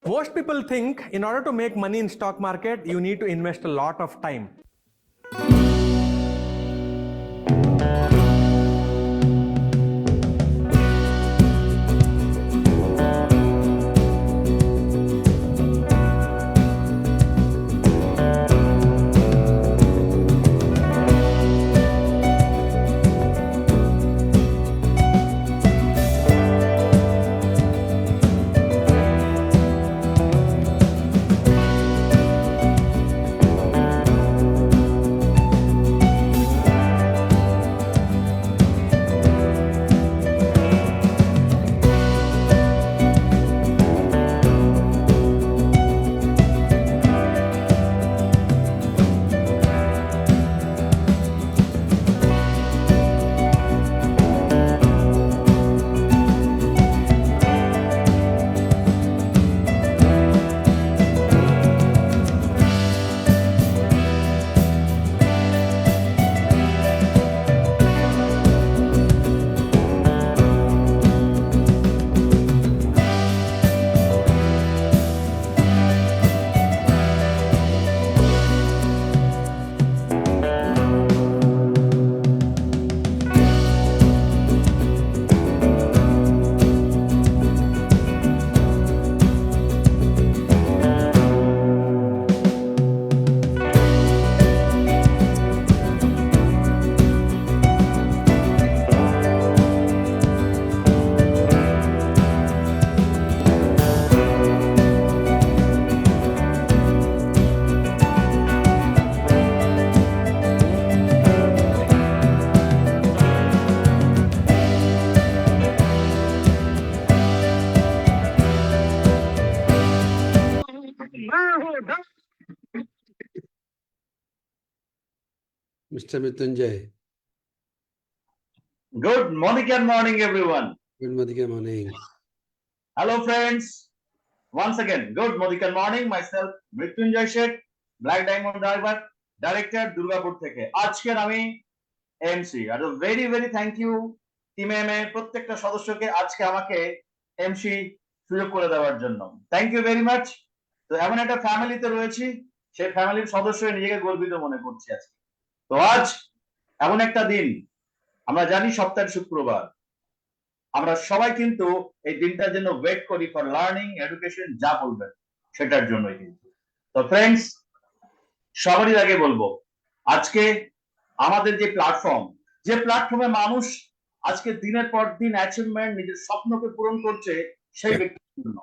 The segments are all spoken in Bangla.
Most people think in order to make money in stock market, you need to invest a lot of time. Mr. Mrityunjay. Good morning, everyone. Good morning. Hello, friends. Once again, good morning. Myself, Mrityunjay Sheikh, Black Diamond Driver, Director, Durgapur থেকে আজকের আমি MC R very thank you টিমে প্রত্যেকটা সদস্যকে আজকে আমাকে MC সুযোগ করে দেওয়ার জন্য থ্যাংক ইউ ভেরি মাচ। তো এমন একটা ফ্যামিলিতে রয়েছি, সেই ফ্যামিলির সদস্য নিজেকে গর্বিত মনে করছি আজকে। তো আজ এমন একটা দিন, আমরা জানি সপ্তাহের শুক্রবার, আমরা সবাই কিন্তু এই দিনটার জন্য ওয়েট করি ফর লার্নিং এডুকেশন, যা বলবেন সেটার জন্যই কিন্তু। তো ফ্রেন্ডস, সবারই আগে বলবো আজকে আমাদের যে প্ল্যাটফর্মে মানুষ আজকে দিনের পর দিন অ্যাচিভমেন্ট, নিজের স্বপ্নকে পূরণ করছে, সেই ব্যক্তির জন্য,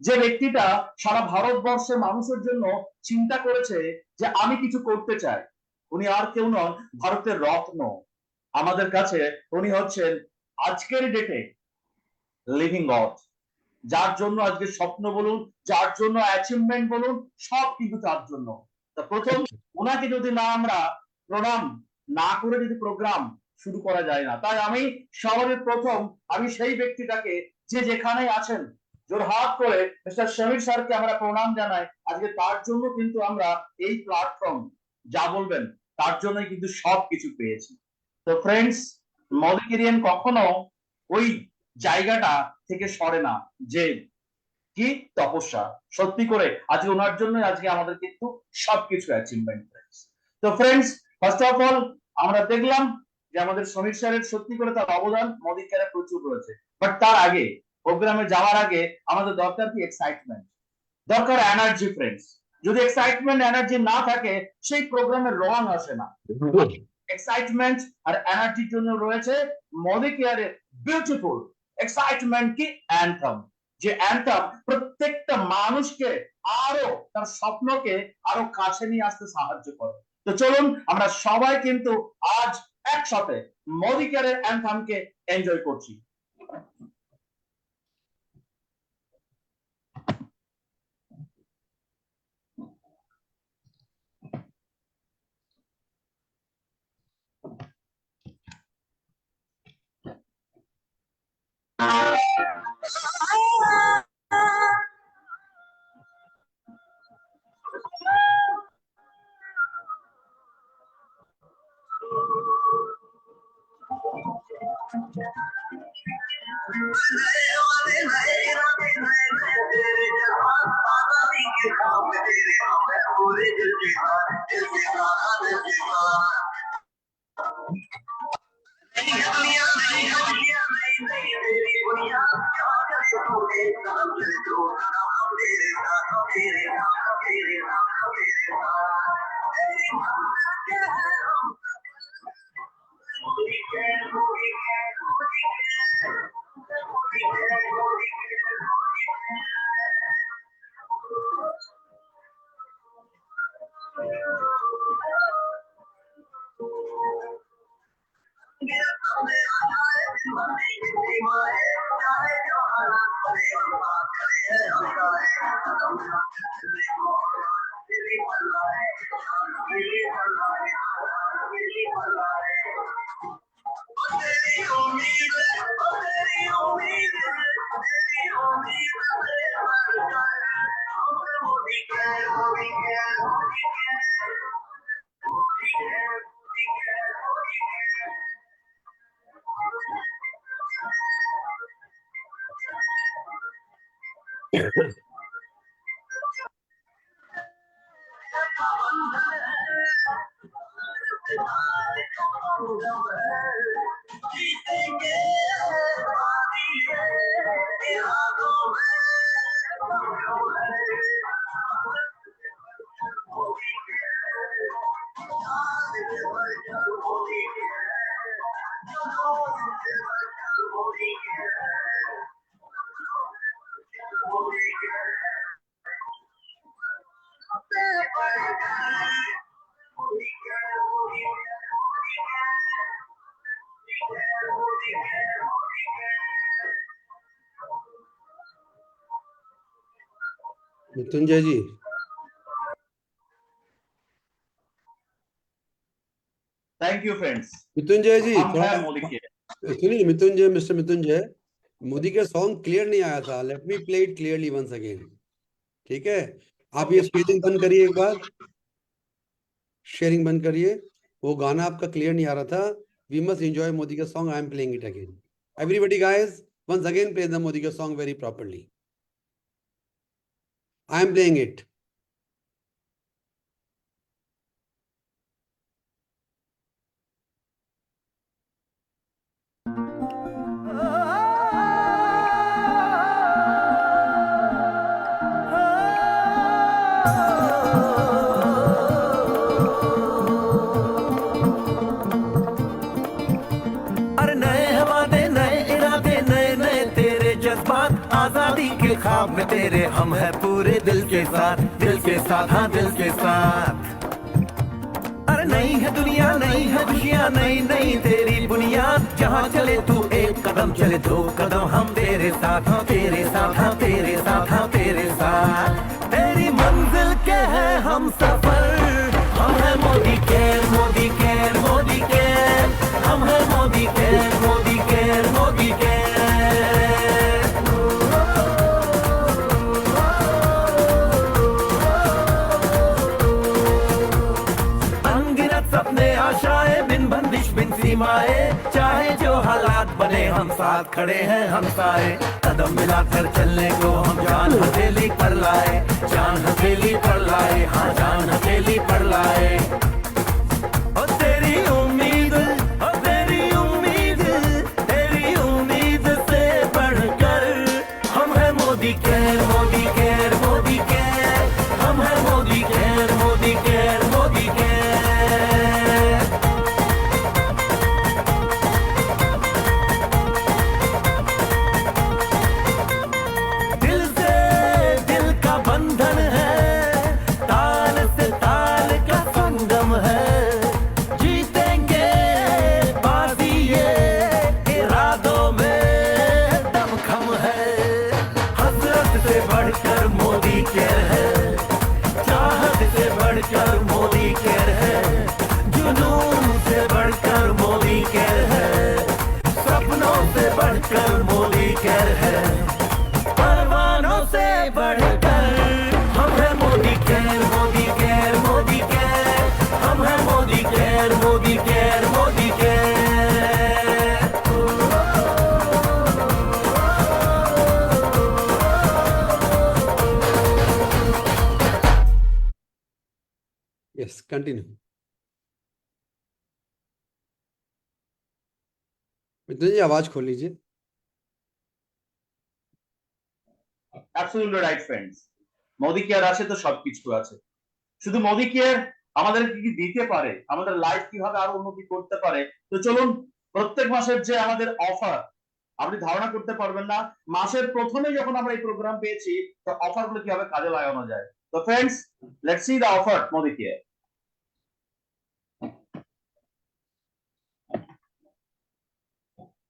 যে ব্যক্তিটা সারা ভারতবর্ষের মানুষের জন্য চিন্তা করেছে যে আমি কিছু করতে চাই, উনি আর কেউ নন, ভারতের রত্ন। আমাদের কাছে উনি হচ্ছেন আজকের ডেটে লিভিং গড, যার জন্য আজকে স্বপ্ন বলুন, যার জন্য অ্যাচিভমেন্ট বলুন, সব কিন্তু তার জন্য। তো প্রথম ওনাকে যদি না আমরা প্রণাম না করে যদি প্রোগ্রাম শুরু করা যায় না, তাই আমি সবার প্রথম আমি সেই ব্যক্তিটাকে, যে যেখানে আছেন, জোরহাত করে মিস্টার সমীর স্যারকে আমরা প্রণাম জানাই। আজকে তার জন্য কিন্তু আমরা এই প্ল্যাটফর্ম, যা বলবেন তার জন্যই কিন্তু সবকিছু পেয়েছি। তো ফ্রেন্ডস, মদিকেরিয়ান কখনো ওই জায়গাটা থেকে সরে না, যে কি তপস্যা, সত্যি করে আজকে ওনার জন্য আজকে আমাদের কিন্তু সবকিছু অ্যাচিভমেন্ট। তো ফ্রেন্ডস, ফার্স্ট অফ অল আমরা দেখলাম যে আমাদের সমীর স্যারের সত্যি করে তার অবদান মদিকেরিয়ানে প্রচুর রয়েছে, বাট তার আগে, প্রোগ্রামে যাওয়ার আগে আমাদের দরকার কি এক্সাইটমেন্ট, দরকার এনার্জি। ফ্রেন্ডস, যদি এক্সাইটমেন্ট এনার্জি না থাকে, সেই প্রোগ্রামের রং আসে না। এক্সাইটমেন্ট আর এনার্জির জন্য রয়েছে মদিকেয়ারের বিউটিফুল এক্সাইটমেন্ট কি অ্যান্থম, যে অ্যান্থম প্রত্যেকটা মানুষকে আরো তার স্বপ্নকে আরো কাছে নিয়ে আসতে সাহায্য করে। তো চলুন আমরা সবাই কিন্তু আজ একসাথে মদিকেয়ারের অ্যান্থমকে এনজয় করছি। मृत्युंजय जी, थैंक यू फ्रेंड्स। मृत्युंजय जी हम थोड़ा हैं मोदी के। सुनिए, मृत्युंजय, मिस्टर मृत्युंजय, मोदी का सॉन्ग क्लियर नहीं आया था। Let me play it clearly once again. ठीक है, आप ये शेयरिंग बंद करिए, एक बार शेयरिंग बंद करिए। वो गाना आपका क्लियर नहीं आ रहा था। वी मस्ट एंजॉय मोदी का song. I am playing it again. Everybody guys, once again play the Modi का song very properly. I am playing it. आजादी के ख्वाब में तेरे हम है पूरे दिल के साथ, दिल के साथ, हाँ दिल के साथ। अरे नहीं है दुनिया, नहीं है खुशियाँ, नहीं नहीं तेरी बुनियाद। जहाँ चले तू एक कदम, चले दो कदम, हम तेरे साथ, हाँ तेरे साथ, हाँ तेरे साथ, हाँ तेरे साथ। तेरी मंजिल के है हम सफर, हम है Modi care, Modi care, Modi care, हम है Modi care, Modi care, Modi care. सपने आशाएं बिन बंदिश बिन सीमाएं, चाहे जो हालात बने हम साथ खड़े हैं हम साए। कदम मिलाकर चलने को हम जान हथेली पर लाए, जान हथेली पर लाए, हाँ जान हथेली पर लाए। और तेरी उम्मीद, और तेरी उम्मीद, तेरी उम्मीद से बढ़कर हम है Modi care, Modi care, Modi care, हम है Modi care, Modi care, Modi care. Modi care है, परवानों से बढ़कर हम है Modi care, Modi care, Modi care, हम है Modi care, Modi care, Modi care. Continue. Mithun ji आवाज खोल लीजिए। Absolutely right friends, Modi care আছে তো সবকিছু আছে। শুধু মোদি কেয়ার আমাদের কি কি দিতে পারে, আমাদের লাইফ কিভাবে আরো উন্নতি করতে পারে, তো চলুন প্রত্যেক মাসের যে আমাদের অফার, আপনি ধারণা করতে পারবেন না মাসের প্রথমে যখন আমরা এই প্রোগ্রাম পেয়েছি তো অফার গুলো কিভাবে কাজে লাগানো যায়। তো friends, let's see the offer Modi care.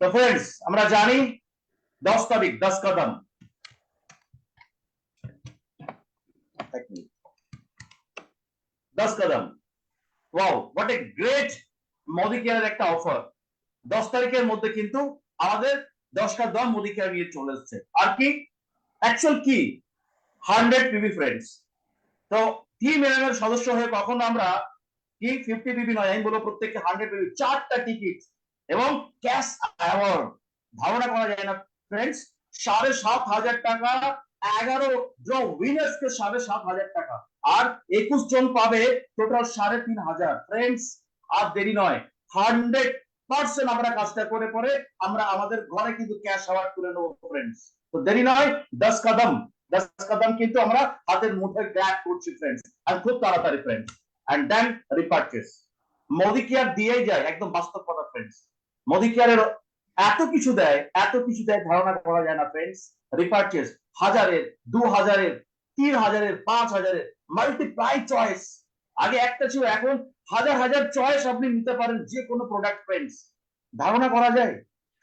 তো ফ্রেন্ডস, আমরা জানি 10 তারিখ 10 কদম, 10 কদম, wow what a great Modi কেয়ারের একটা অফার। 10 তারিখের মধ্যে কিন্তু আমাদের 10 কদম মোদি কেয়ার নিয়ে চলে এসেছে। আর কি অ্যাকচুয়াল কি 100 পিবি ফ্রেন্ডস। তো টিম এর সদস্য হয়ে কখনো আমরা কি 50 পিবি নয়, আমি বলবো প্রত্যেককে 100 পিবি 4টা টিকিট এবং ক্যাশ অ্যাওয়ার্ড। ধারণা করা যায় না ফ্রেন্ডস, 7,500 টাকা, 11 ড্র উইনার্স কে 7,500 টাকা, আর 21 জন পাবে টোটাল 3,500। ফ্রেন্ডস, আর দেরি নয়, 100% আমরা কাজটা করে পরে আমরা আমাদের ঘরে কিন্তু ক্যাশ অ্যাওয়ার্ড তুলে নেবো ফ্রেন্ডস। তো দেরি নয়, 10 কদম, 10 কদম কিন্তু আমরা হাতের মুঠোয় গ্র্যাব করছি ফ্রেন্ডস, আর খুব তাড়াতাড়ি friends. And then repurchase Modi care দিয়েই যায়, একদম বাস্তব কথা ফ্রেন্ডস। মোদি কেয়ারের এত কিছু দেয়, এত কিছু দেয়, ধারণা করা যায় না ফ্রেন্ডস। রিপারচেস 1000-এর, 2000-এর, 3000-এর, 5000-এর মাল্টিপ্লাই চয়েস। আগে একটা ছিল, এখন হাজার হাজার চয়েস আপনি নিতে পারেন যে কোনো প্রোডাক্ট ফ্রেন্ডস। ধারণা করা যায়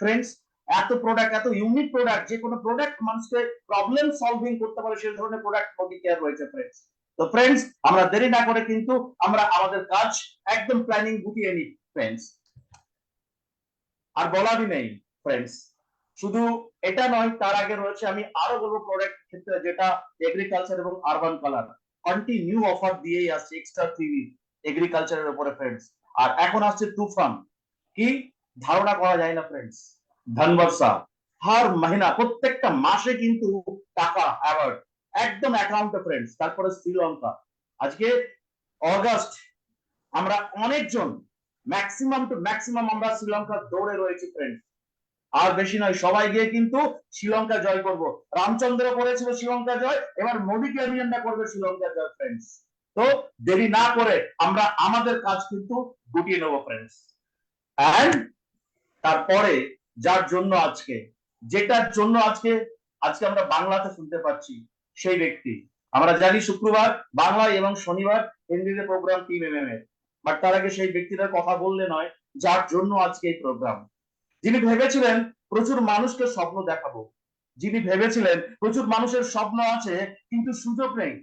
ফ্রেন্ডস, এত প্রোডাক্ট, এত ইউনিক প্রোডাক্ট, যে কোনো প্রোডাক্ট মানুষকে প্রবলেম সলভিং করতে পারে সেই ধরনের প্রোডাক্ট মোদি কেয়ার রয়েছে ফ্রেন্ডস। তো ফ্রেন্ডস, আমরা দেরি না করে কিন্তু আমরা আমাদের কাজ একদম প্ল্যানিং গুটিয়ে নিই ফ্রেন্ডস। আর বলারই নেই ফ্রেন্ডস, শুধু এটা নয়, তার আগে রয়েছে আমি আরো বলবো প্রোডাক্ট ক্ষেত্রে, যেটা এগ্রিকালচার এবং আরবান কালার কন্টিনিউ অফার দিয়েই আসছে এক্সট্রা 3 এগ্রিকালচারের উপরে ফ্রেন্ডস। আর এখন আসছে তুফান, কি ধারণা করা যায় না ফ্রেন্ডস। ধনবর্ষা হর মহিনা, প্রত্যেকটা মাসে কিন্তু টাকা অ্যাওয়ার্ড একদম অ্যাকাউন্টে ফ্রেন্ডস। তারপরে শ্রীলঙ্কা, আজকে অগাস্ট, আমরা অনেকজন ম্যাক্সিমাম টু ম্যাক্সিমাম আমরা শ্রীলঙ্কার দৌড়ে রয়েছি ফ্রেন্ডস। আর বেশি নয়, সবাই গিয়ে কিন্তু শ্রীলঙ্কা জয় করব। রামচন্দ্র করেছিল শ্রীলঙ্কা জয়, এবার মোদি কেয়ারিয়ানরা করবে শ্রীলঙ্কা জয় ফ্রেন্ডস। তো দেরি না করে আমরা আমাদের কাজ কিন্তু গুটিয়ে নেবো ফ্রেন্ডস। এন্ড তারপরে যার জন্য আজকে, যেটার জন্য আজকে আজকে আমরা বাংলাতে শুনতে পাচ্ছি, সেই ব্যক্তি, আমরা জানি শুক্রবার বাংলায় এবং শনিবার হিন্দিতে প্রোগ্রাম টিম এমএমএ, বাট তার আগে সেই ব্যক্তিটার কথা বললে নয় যার জন্য আজকে এই প্রোগ্রাম। যিনি ভেবেছিলেন প্রচুর মানুষকে স্বপ্ন দেখাবো, যিনি ভেবেছিলেন প্রচুর মানুষের স্বপ্ন আছে কিন্তু সুযোগ নেই,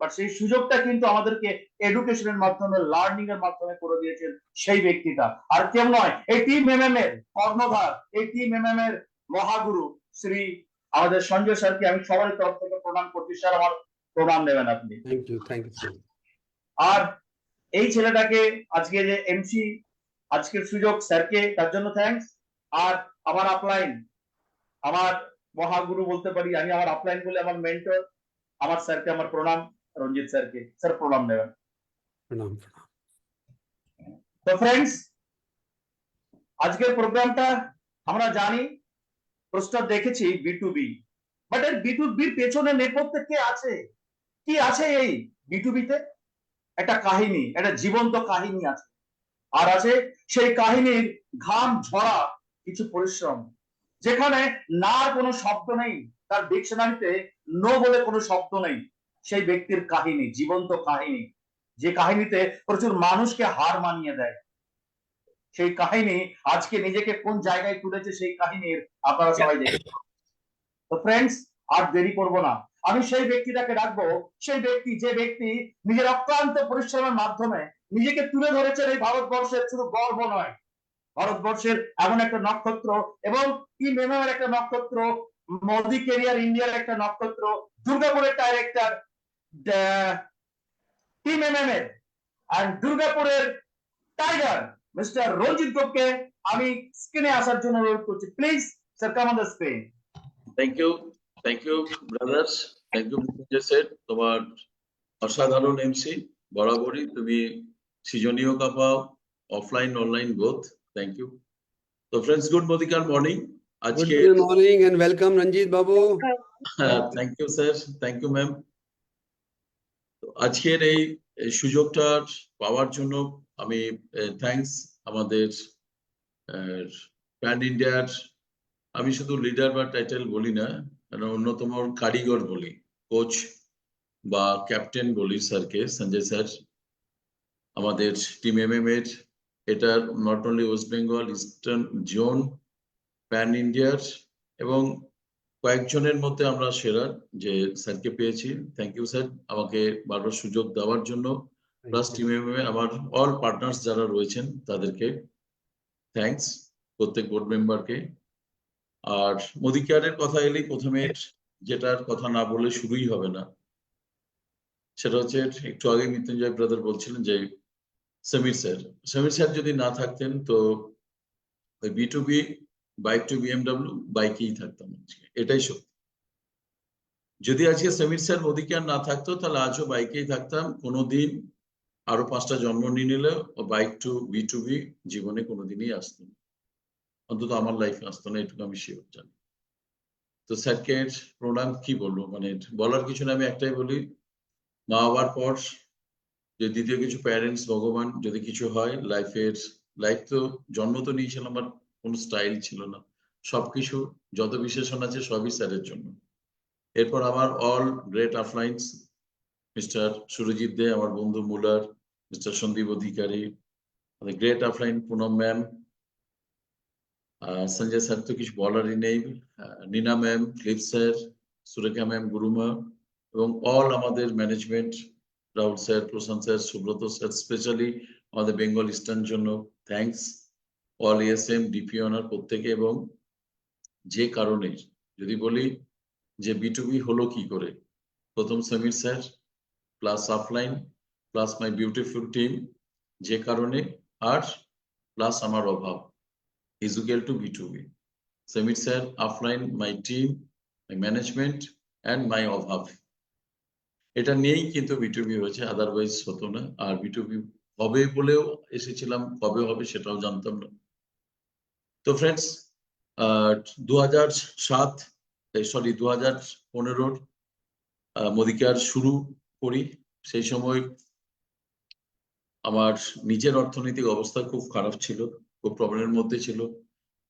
বাট সেই সুযোগটা কিন্তু আমাদেরকে এডুকেশনের মাধ্যমে, লার্নিং এর মাধ্যমে করে দিয়েছেন সেই ব্যক্তিটা। আর কেউ নয়, এই টিম এমএম এর কর্ণধার, এই টিম এমএম এর মহাগুরু শ্রী আমাদের সঞ্জয় স্যারকে আমি সবার তরফ থেকে প্রণাম করছি। স্যার, আমার প্রণাম নেবেন আপনি। Thank you, thank you sir. আর এই ছেলেটাকে আজকে যে এমসি, আজকের সুযোগ স্যারকে, তার জন্য থ্যাঙ্কস। আর আমার আপলাইন, আমার মহাগুরু বলতে পারি আমি, আমার আপলাইন বলে আমার মেন্টর, আমার স্যারকে আমার প্রণাম, রঞ্জিত স্যারকে। স্যার প্রণাম নেবেন। প্রণাম প্রণাম। তো ফ্রেন্ডস, আজকের প্রোগ্রামটা আমরা জানি প্রস্তাব দেখেছি B2B, বাট এর B2Bর পেছনে নেপথ্যে কে আছে, কি আছে এই B2Bতে? একটা কাহিনী, একটা জীবন্ত কাহিনী আছে। আর আছে সেই কাহিনীর ঘাম ঝরা কিছু পরিশ্রম, যেখানে না কোনো শব্দ নেই, তার ডিকশনারিতে নো বলে কোনো শব্দ নেই। সেই ব্যক্তির কাহিনী, জীবন্ত কাহিনী, যে কাহিনীতে প্রচুর মানুষকে হার মানিয়ে দেয়। সেই কাহিনী আজকে নিজেকে কোন জায়গায় তুলেছে, সেই কাহিনীর আপনারা সবাই দেখেন। তো ফ্রেন্ডস, আর দেরি করব না, আমি সেই ব্যক্তিটাকে ডাকবো, সেই ব্যক্তি যে ব্যক্তি নিজের অক্লান্ত পরিশ্রমের মাধ্যমে নিজেকে তুলে ধরেছেন এই ভারতবর্ষের শুধু গর্ব নয়, ভারতবর্ষের এমন একটা নক্ষত্র, এবং টিম এমএমএর একটা নক্ষত্র, মোদি কেরিয়ার ইন্ডিয়ার একটা নক্ষত্র, দুর্গাপুরের ডাইরেক্টর টিম এমএমএ আর দুর্গাপুরের টাইগার মিস্টার রঞ্জিত গোপকে আমি স্ক্রিনে আসার জন্য অনুরোধ করছি। Please sir, come on the screen. Thank you brothers, thank you Mrityunjay sir, তোমার অসাধারণ এমসি, বরাবরই তুমি সৃজনীয় কাপা, offline online both, thank you. তো ফ্রেন্ডস, গুড মোদিকার মর্নিং। আজকে Good morning and welcome Ranjit Babu. Thank you sir, thank you ma'am. আজকের এই সুযোগটা পাওয়ার জন্য আমি থ্যাঙ্কস আমাদের প্যান ইন্ডিয়ার, আমি শুধু লিডার বা টাইটেল বলি না, অন্যতম কারিগর বলি, কোচ বা ক্যাপ্টেন বলি স্যারকে, সঞ্জয় স্যার, আমাদের টিম এমএম এর, এটা not only West Bengal, eastern zone, pan ইন্ডিয়ার, এবং কয়েকজনের মধ্যে আমরা সেরা যে স্যারকে পেয়েছি। থ্যাংক ইউ স্যার আমাকে বারবার সুযোগ দেওয়ার জন্য, প্লাস টিম এমএম আমার অল পার্টনার্স যারা রয়েছেন তাদেরকে থ্যাঙ্কস, প্রত্যেক বোর্ড মেম্বারকে। আর মোদি কেয়ারের কথা এলেই প্রথমে যেটার কথা না বলে শুরুই হবে না, সেটা হচ্ছে একটু আগে মৃত্যুঞ্জয় ব্রাদার বলছিলেন যে সমীর স্যার যদি না থাকতেন তো ওই B2B বাইক টু BMW বাইকেই থাকতাম আজকে, এটাই সত্যি। যদি আজকে সমীর স্যার মোদি কেয়ার না থাকতো তাহলে আজও বাইকেই থাকতাম, কোনোদিন আরো 5টা জন্ম নিয়ে নিলে বাইক টু B2B জীবনে কোনোদিনই আসতো না, অন্তত আমার লাইফে আসতো না, এটুকু আমি শিওর জানি। তো স্যারকে প্রণাম, কি বলবো, মানে বলার কিছু না, আমি একটাই বলি, মা হওয়ার পর যে দ্বিতীয় কিছু প্যারেন্টস, ভগবান যদি কিছু হয় লাইফ তো জন্ম তো নিয়েছিলাম, আমার কোনো স্টাইল ছিল না, সবকিছু যত বিশেষণ আছে সবই স্যারের জন্য। এরপর আমার all great offlines, mister Surajit Dey, আমার বন্ধু মুলার, mister Sandeep Adhikari, great offline Poonam ma'am, Sanjay sir তো কিছু বলারই নেই, নীনা ম্যাম, ক্লিপ স্যার, সুরেখা ম্যাম, গুরুমা, এবং অল আমাদের management, Rahul sir, Prashant sir, Subrata sir, specially আমাদের বেঙ্গল ইস্টার্ন জন্য thanks, all ASM DP owner প্রত্যেকে। এবং যে কারণে যদি বলি যে B2B হলো কি করে, প্রথম Samir sir plus offline plus my beautiful team, যে কারণে, আর প্লাস আমার অভাব is equal to B2B. Samir sir, offline, my team, my management and my অভাব, এটা নিয়েই কিন্তু B2B হয়েছে, আদারওয়াইজ হতো না। আর B2B হবে বলেও এসেছিলাম, কবে হবে সেটাও জানতাম না। তো ফ্রেন্ডস, 2015 মোদি কেয়ার শুরু করি। সেই সময় আমার নিজের অর্থনৈতিক অবস্থা খুব খারাপ ছিল, খুব প্রবলেমের মধ্যে ছিল,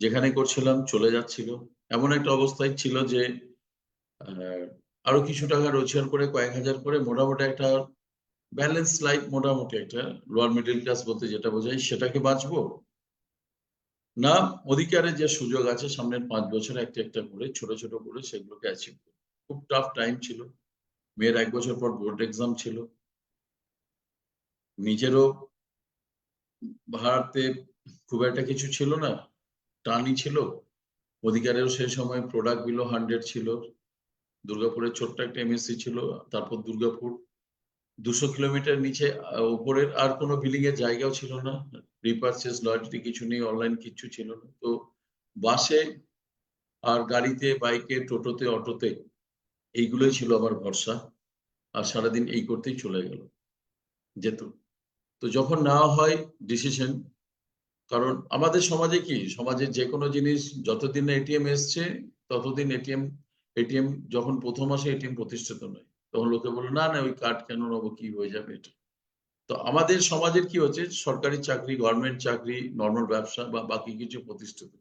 যেখানে করছিলাম চলে যাচ্ছিল, এমন একটা অবস্থায় ছিল যে আরো কিছু টাকা রোজগার করে কয়েক হাজার করে মোটামুটি একটা ব্যালেন্স লাইফ, মোটামুটি একটা লোয়ার মিডল ক্লাস বলতে যেটা বোঝায় সেটাকে বাঁচবো না, মোদি কেয়ারের যে সুযোগ আছে সামনের 5 বছরে একটা একটা করে ছোট ছোট করে সেগুলোকে অ্যাচিভ করবো। খুব টাফ টাইম ছিল, মেয়ের 1 বছর পর বোর্ড এক্সাম ছিল, নিজেরও ভারতে খুব একটা কিছু ছিল না, টানই ছিল। অধিকারেও সেই সময় প্রোডাক্ট বিলো 100 ছিল, দুর্গাপুরের ছোট্ট একটা MSC ছিল, তারপর দুর্গাপুর 200 কিলোমিটার নিচে, উপরের আর কোনো বিলিং এর জায়গাও ছিল না, রিপারচেস লয়্যালটি কিছু নেই, অনলাইন কিছু ছিল না। তো বাসে আর গাড়িতে, বাইকে, টোটোতে, অটোতে, এইগুলোই ছিল আমার ভরসা, আর সারাদিন এই করতেই চলে গেল যেত। তো যখন নেওয়া হয় ডিসিশন, কারণ আমাদের সমাজে কি, সমাজের যে কোনো জিনিস যতদিন না ATM এসছে ততদিন ATM যখন প্রথম আসে ATM প্রতিষ্ঠিত নয়, তখন লোকে বলে না না ওই কার্ড কেন নেবো, কি হয়ে যাবে এটা। তো আমাদের সমাজের কি হচ্ছে, সরকারি চাকরি, গভর্নমেন্ট চাকরি, নর্মাল ব্যবসা বা বাকি কিছু প্রতিষ্ঠিত,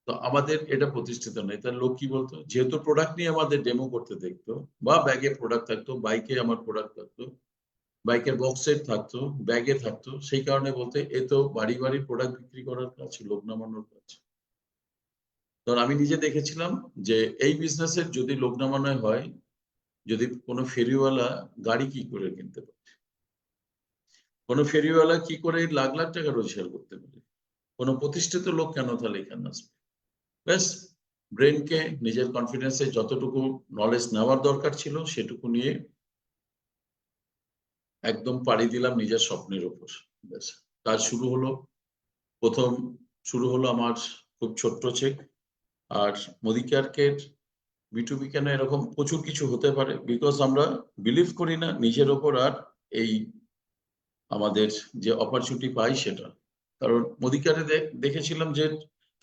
তো আমাদের এটা প্রতিষ্ঠিত নয়। তার লোক কি বলতো, যেহেতু প্রোডাক্ট নিয়ে আমাদের ডেমো করতে দেখতো, বা ব্যাগে প্রোডাক্ট থাকতো, বাইকে আমার প্রোডাক্ট থাকতো, বাইকের বক্সে থাকতো, ব্যাগে থাকতো, সেই কারণে বলতে এ তো বাড়ি বাড়ি প্রোডাক্ট বিক্রি করার কাজ, লোক নামানোর কাজ। কারণ আমি নিজে দেখেছিলাম যে এই বিজনেসের যদি লোক নামানো হয়, যদি কোনো ফেরিওয়ালা গাড়ি কি করে কিনতে পারে, কোনো ফেরিওয়ালা কি করে লাখ লাখ টাকা রোজগার করতে পারে, কোনো প্রতিষ্ঠিত লোক কেন তাহলে এখানে আসবে। ব্যাস ব্রেনকে নিজের কনফিডেন্সে যতটুকু নলেজ নেওয়ার দরকার ছিল সেটুকু নিয়ে একদম পাড়ি দিলাম নিজের স্বপ্নের উপর। ব্যাস কাজ শুরু হলো। প্রথম শুরু হলো আমার খুব ছোট্ট চেক। আর মোদি কেয়ারকে B2B কেন এরকম প্রচুর কিছু হতে পারে, বিকজ আমরা বিলিভ করি না নিজের ওপর আর এই আমাদের যে অপরচুনিটি পাই সেটা। কারণ মোদিকারে দেখেছিলাম যে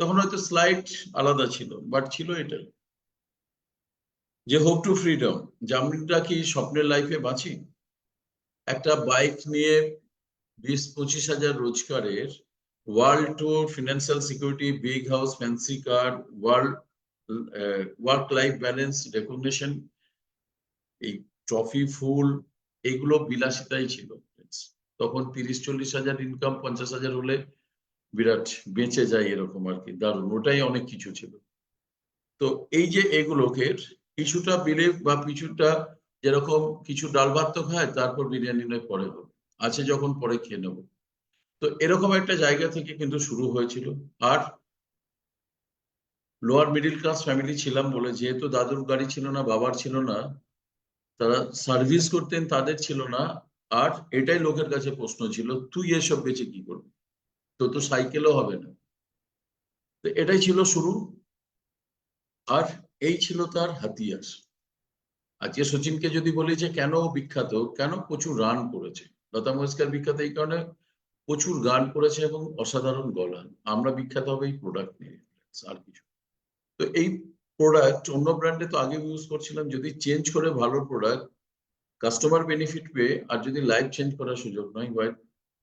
তখন হয়তো স্লাইড আলাদা ছিল, বাট ছিল এটাই যে হোপ টু ফ্রিডম, যে আমরা কি স্বপ্নের লাইফে বাঁচি। একটা বাইক নিয়ে 20-25 হাজার রোজগারের, world tour, financial security, big house, fancy car, work life balance, recognition, এই ট্রফি, ফুল, এগুলো বিলাসিতাই ছিল। তখন 30-40 হাজার ইনকাম, 50 হাজার হলে বিরাট বেঁচে যায় এরকম আর কি, দারুণ, ওটাই অনেক কিছু ছিল। তো এই যে এগুলোকে কিছুটা বিলিভ বা কিছুটা, যেরকম কিছু ডাল ভাত তো খায়, তারপর বিরিয়ানি নয় পরে হবে, আছে যখন পরে খেয়ে নেবো। তো এরকম একটা জায়গা থেকে কিন্তু শুরু হয়েছিল। আর লোয়ার মিডিল ক্লাস ফ্যামিলি ছিলাম বলে, যেহেতু দাদুর গাড়ি ছিল না, বাবার ছিল না, তারা সার্ভিস করতেন, তাদের ছিল না। আর এটাই লোকের কাছে প্রশ্ন ছিল, তুই এসব বেঁচে কি করবি, তো সাইকেলও হবে না। তো এটাই ছিল শুরু, আর এই ছিল তার হাতিয়ার। আজকে সচিনকে যদি বলি যে কেন বিখ্যাত, কেন প্রচুর রান করেছে, লতা মঙ্গেশকর বিখ্যাত এই কারণে প্রচুর গান করেছে এবং অসাধারণ গলা। আমরা বিখ্যাত হবে এই প্রোডাক্ট নিয়ে, আর কিছু। তো এই প্রোডাক্ট অন্য ব্র্যান্ডে তো আগে ইউজ করছিলাম, যদি চেঞ্জ করে ভালো প্রোডাক্ট, কাস্টমার বেনিফিট পেয়ে, আর যদি লাইফ চেঞ্জ করার সুযোগ নয়,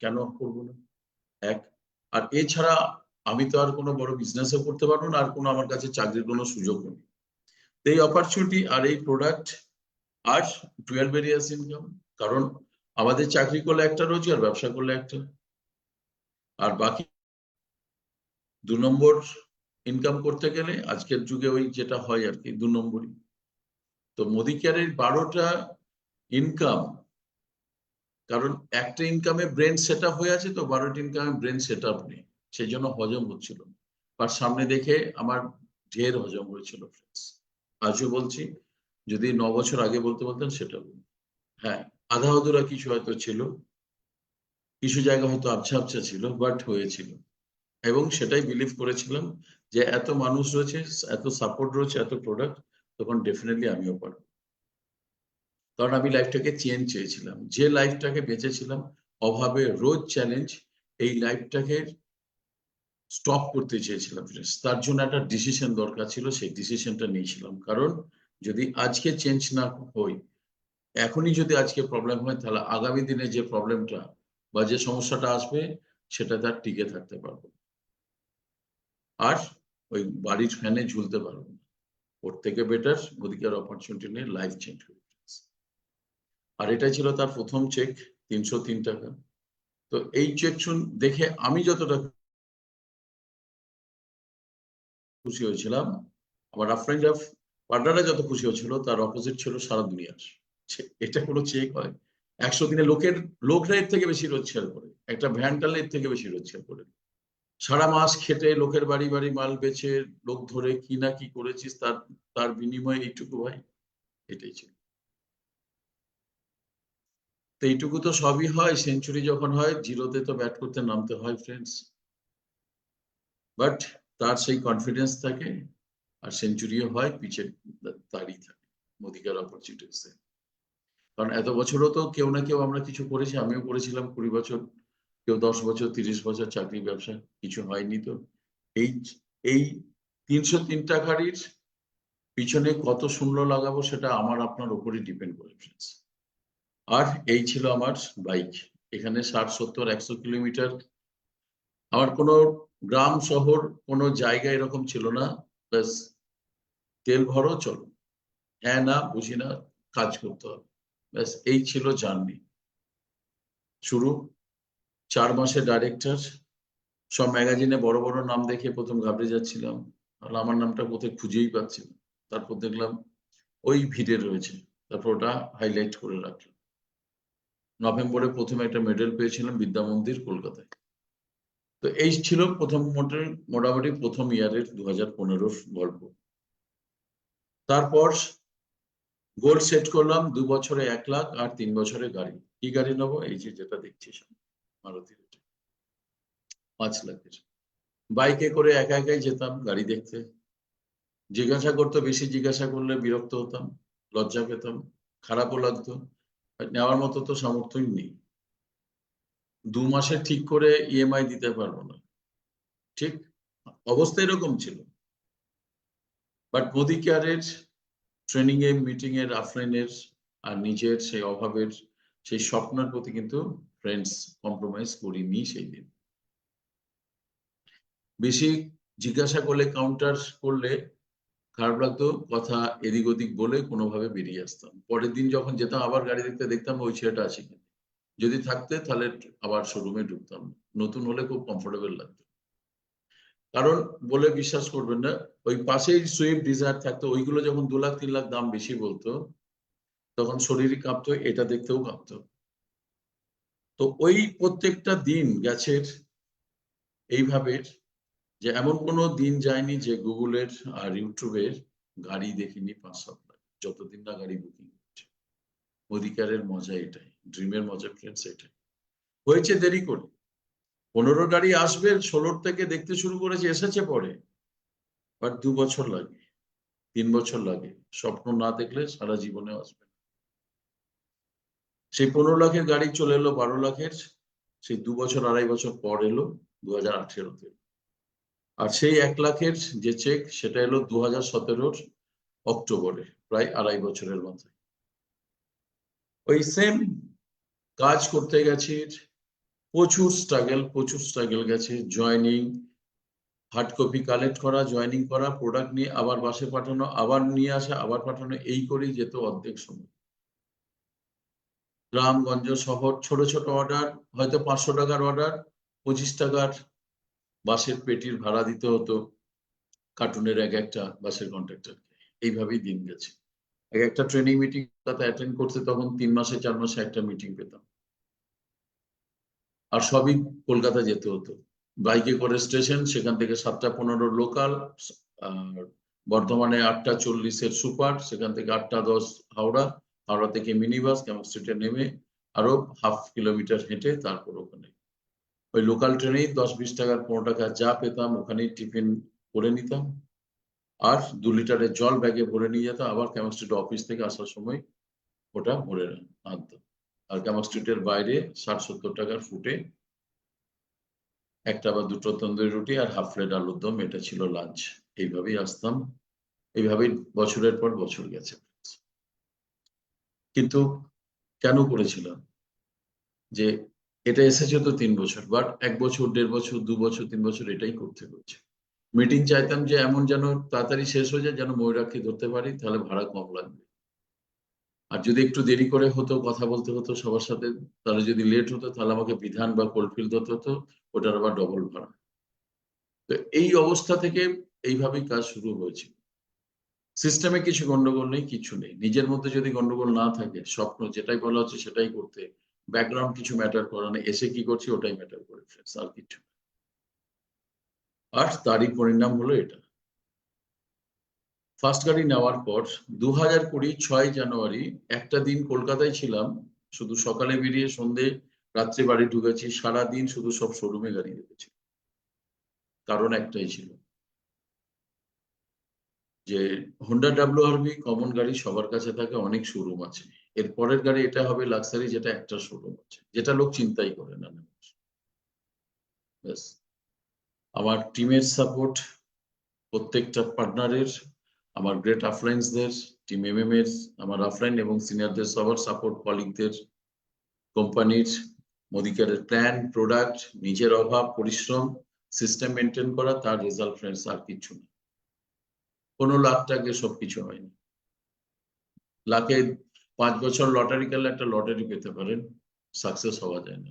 কেন করবো না। এক, আর এছাড়া আমি তো আর কোনো বড় বিজনেসও করতে পারবো না, আর কোনো আমার কাছে চাকরির কোনো সুযোগ নেই। এই অপরচুনিটি আর এই প্রোডাক্ট আর 12 এরিয়াস ইনকাম, কারণ আমাদের চাকরি করলে একটা রোজগার, ব্যবসা করলে একটা, আর বাকি 2 নম্বর ইনকাম করতে গেলে আজকের যুগে ওই যেটা হয় আর কি, 2 নম্বরই। তো মোদি কেয়ারের 12টা ইনকাম, কারণ একটা ইনকামে ব্রেন সেট আপ হয়ে আছে, তো 12টা ইনকামে ব্রেন সেট আপ নেই, সেই জন্য হজম হচ্ছিল। আর সামনে দেখে আমার ঢের হজম হয়েছিল ফ্রেন্ডস। আজও বলছি, যদি 9 বছর আগে বলতে বলতেন সেটা হ্যাঁ, আধা অধুরা কিছু হয়তো ছিল, কিছু জায়গা হয়তো আবছা আবছা ছিল, বাট হয়েছিল। এবং সেটাই বিলিভ করেছিলাম যে এত মানুষ রয়েছে, এত সাপোর্ট রয়েছে, এত প্রোডাক্ট, তখন ডেফিনেটলি আমিও পারবো। কারণ আমি লাইফটাকে চেঞ্জ চেয়েছিলাম, যে লাইফটাকে বেঁচেছিলাম অভাবে, রোজ চ্যালেঞ্জ, এই লাইফটাকে স্টপ করতে চেয়েছিলাম। তার জন্য একটা ডিসিশন দরকার ছিল, সেই ডিসিশনটা নিয়েছিলাম। কারণ যদি আজকে চেঞ্জ না হই, এখনই যদি আজকে প্রবলেম হয়, তাহলে আগামী দিনে যে প্রবলেমটা বা যে সমস্যাটা আসবে, সেটা তার টিকে থাকতে পারবো, আর ওই বাড়ির ফ্যানে ঝুলতে পারবো না। ওর থেকে বেটার মোদি কেয়ার অপরচুনিটি নিয়ে লাইফ চেঞ্জ করে। আর এটাই ছিল তার প্রথম চেক, 303 টাকা। তো এই চেক দেখে আমি যতটা খুশি হয়েছিলাম, আমার রাফ পার্টনাররা যত খুশি হয়েছিল, তার অপোজিট ছিল সারা দুনিয়ার। এটা কোনো চেক হয়? 100 দিনে লোকরা এর থেকে বেশি রোজগার করে, একটা ভ্যান টালে এর থেকে বেশি রোজগার করে। সারা মাস খেটে লোকের বাড়ি বাড়ি মাল বেচে, লোক ধরে কি না কি করেছিস, তার বিনিময়ে এইটুকু ভাই, এটাই ছিল। তো এইটুকু তো সবই হয়, সেঞ্চুরি যখন হয়, জিরোতে তো ব্যাট করতে নামতে হয় ফ্রেন্ডস। বাট তার সেই কনফিডেন্স থাকে, আর সেঞ্চুরিও হয়, পিছে দাঁড়িয়ে থাকে মোদি কেয়ার অপরচুনিটিসে। কারণ এত বছরও তো কেউ না কেউ আমরা কিছু করেছি, আমিও করেছিলাম 20 বছর, কেউ 10 বছর, 30 বছর চাকরি ব্যবসা, কিছু হয়নি। তো এই 303 টাকারির পিছনে কত শূন্য লাগাবো, সেটা আমার আপনার উপরই ডিপেন্ড করে ফ্রেন্ডস। আর এই ছিল আমার বাইক, এখানে 60-70-100 কিলোমিটার। আমার কোনো গ্রাম শহর কোনো জায়গা এরকম ছিল না, প্লাস তেল ভরো চলো, হ্যাঁ না বুঝি না, কাজ করতে হবে, ব্যাস এই ছিল জার্নি শুরু। 4 মাসে ডাইরেক্টর, সব ম্যাগাজিনে বড় বড় নাম দেখে প্রথম ঘাবড়ে যাচ্ছিলাম, তাহলে আমার নামটা কোথায় খুঁজেই পাচ্ছি না। তারপর দেখলাম ওই ভিড়ে রয়েছে, তারপর ওটা হাইলাইট করে রাখলাম। নভেম্বরে প্রথমে একটা মেডেল পেয়েছিলাম বিদ্যা মন্দির, কলকাতায়। তো এই ছিল মোটামুটি প্রথম ইয়ারের 2015 গল্প। তারপর গোল সেট করলাম, 2 বছরে 1 লাখ, আর 3 বছরে গাড়ি। কি গাড়ি নেবো? এই যে যেটা দেখছিস, মারুতি 5 লাখের। বাইকে করে একা একাই যেতাম গাড়ি দেখতে, জিজ্ঞাসা করতো, বেশি জিজ্ঞাসা করলে বিরক্ত হতাম, লজ্জা পেতাম, খারাপও লাগতো, নেওয়ার মতো তো সামর্থ্যই নেই। 2 মাসে ঠিক করে ইএমআই দিতে পারবো না, ঠিক অবস্থা এরকম ছিল। বাট মোদি কেয়ারের ট্রেনিং এ, মিটিং এর, আফলাইনের আর নিজের সেই অভাবের সেই স্বপ্নের প্রতি কিন্তু ফ্রেন্ডস কম্প্রোমাইজ করিনি সেই দিন। বেশি জিজ্ঞাসা করলে, কাউন্টার করলে খারাপ লাগতো, কথা এদিক ওদিক বলে কোনোভাবে বেরিয়ে আসতাম। পরের দিন যখন যেতাম আবার গাড়ি দেখতে, দেখতাম ওই ছেলেটা আছে কিনা, যদি থাকতে তাহলে আবার শোরুমে ঢুকতাম। নতুন হলে খুব কমফোর্টেবল লাগতো। কারণ বলে বিশ্বাস করবেন না, ওই পাশেই সুইফট ডিজায়ার থাকতো, ওইগুলো যখন 2 লাখ 3 লাখ দাম বেশি বলতো তখন শরীরই কাঁপতো, এটা দেখতেও কাঁপতো। তো ওই প্রত্যেকটা দিন গেছে এইভাবে যে এমন কোনো দিন যায়নি যে গুগলের আর ইউটিউবের গাড়ি দেখিনি 5-7 লাখ, যতদিন না গাড়ি বুকিং হচ্ছে। অধিকারের মজা এটাই, ড্রিমের মজা ফ্রেন্ডস এটাই। হয়েছে দেরি করে, 15 গাড়ি আসবে, 16 থেকে দেখতে শুরু করেছে, এসেছে পরে, বাট 2 বছর লাগে, 3 বছর লাগে। স্বপ্ন না দেখলে সারা জীবনে আসবে। সেই 15 লাখের গাড়ি চলে এলো 12 লাখের, সেই 2 বছর 2.5 বছর পর এলো 2018-তে। আর সেই 1 লাখের যে চেক সেটা এলো 2017-র অক্টোবরে, প্রায় 2.5 বছরের মাথায়। ওই সেম কাজ করতে গেছি, প্রচুর স্ট্রাগল গেছে। জয়েনিং, হার্ড কপি কালেক্ট করা, জয়েনিং করা, প্রোডাক্ট নিয়ে আবার বাসে পাঠানো, আবার নিয়ে আসা, আবার পাঠানো, এই করেই যেত অর্ধেক সময়। গ্রামগঞ্জ শহর, ছোট ছোট অর্ডার, হয়তো 500 টাকার অর্ডার, 25 টাকার বাসের পেটির ভাড়া দিতে হতো কার্টুনের এক একটা বাসের কন্ট্রাক্টরকে। এইভাবেই দিন গেছে। এক একটা ট্রেনিং মিটিং অ্যাটেন্ড করতে তখন 3 মাসে 4 মাসে একটা মিটিং পেতাম। আর সবই কলকাতা যেতে হতো, বাইকে করে স্টেশন, সেখান থেকে 7টা 15 লোকাল, আর বর্ধমানে 8টা 40-এর সুপার, সেখান থেকে 8টা 10 হাওড়া, হাওড়া থেকে মিনি বাস, ক্যামক স্ট্রিটে নেমে আরো হাফ কিলোমিটার হেঁটে তারপর ওখানে ওই লোকাল ট্রেনেই 10-20 টাকার 15 টাকা যা পেতাম ওখানেই টিফিন করে নিতাম, আর 2 লিটারের জল ব্যাগে ভরে নিয়ে যেতাম। আবার ক্যামক স্ট্রিট অফিস থেকে আসার সময় ওটা ভরে আনতাম। আর ক্যামক স্ট্রিটের বাইরে 60-70 টাকার ফুটে 1টা বা 2টো তন্দুরি রুটি আর হাফ প্লেট আলুর দম, এটা ছিল লাঞ্চ। এইভাবেই আসতাম, এইভাবেই বছরের পর বছর গেছে। কিন্তু কেন করেছিলাম যে এটা এসেছে তো 3 বছর, বাট 1 বছর 1.5 বছর 2 বছর 3 বছর এটাই করতে হচ্ছে। মিটিং চাইতাম যে এমন যেন তাড়াতাড়ি শেষ হয়ে যায়, যেন ময়ূরাক্ষী ধরতে পারি, তাহলে ভাড়া কম লাগবে। আর যদি একটু দেরি করে হতো, কথা বলতে হতো সবার সাথে, তাহলে যদি লেট হতো তাহলে আমাকে বিধান বা কোলফিল্ড হতে হতো, ওটার আবার ডবল ভাড়া। তো এই অবস্থা থেকে এইভাবেই কাজ শুরু হয়েছিল। সিস্টেমে কিছু গন্ডগোল নেই, কিছু নেই। নিজের মধ্যে যদি গন্ডগোল না থাকে, স্বপ্ন যেটাই বলা হচ্ছে সেটাই করতে, ব্যাকগ্রাউন্ড কিছু ম্যাটার করে না, এসে কি করছি ওটাই ম্যাটার করে, আর কিছু। আর তারই পরিণাম হলো এটা। ফার্স্ট গাড়ি নেওয়ার পর 2020 6 জানুয়ারি একটা দিন কলকাতায় ছিলাম, শুধু সকালে বেরিয়ে সন্ধে রাত্রে বাড়ি ঢুকেছি, সারাদিন শুধু সব শোরুমে গাড়ি দেখেছি। কারণ একটাই ছিল যে হোন্ডা WRV কমন গাড়ি সবার কাছে থাকে, অনেক শোরুম আছে। এর পরের গাড়ি এটা হবে লাক্সারি, যেটা একটা শোরুম আছে, যেটা লোক চিন্তাই করে না। ব্যাস, আমার টিমের সাপোর্ট, প্রত্যেকটা পার্টনারের, আমার গ্রেট আফলাইন্সদের, টিম MM এর, আমার অফলাইন এবং সিনিয়রদের সবার সাপোর্ট, কলিগদের, কোম্পানির, মোদি কেয়ারের প্ল্যান, প্রোডাক্ট, নিজের অভাব, পরিশ্রম, সিস্টেম মেনটেন করা, তার রেজাল্ট ফ্রেন্ডস, আর কিছু না। কোনো লাখ টাকা সবকিছু হয়নি। লাখে 5 বছর লটারি খেলে একটা লটারি পেতে পারেন, সাকসেস হওয়া যায় না।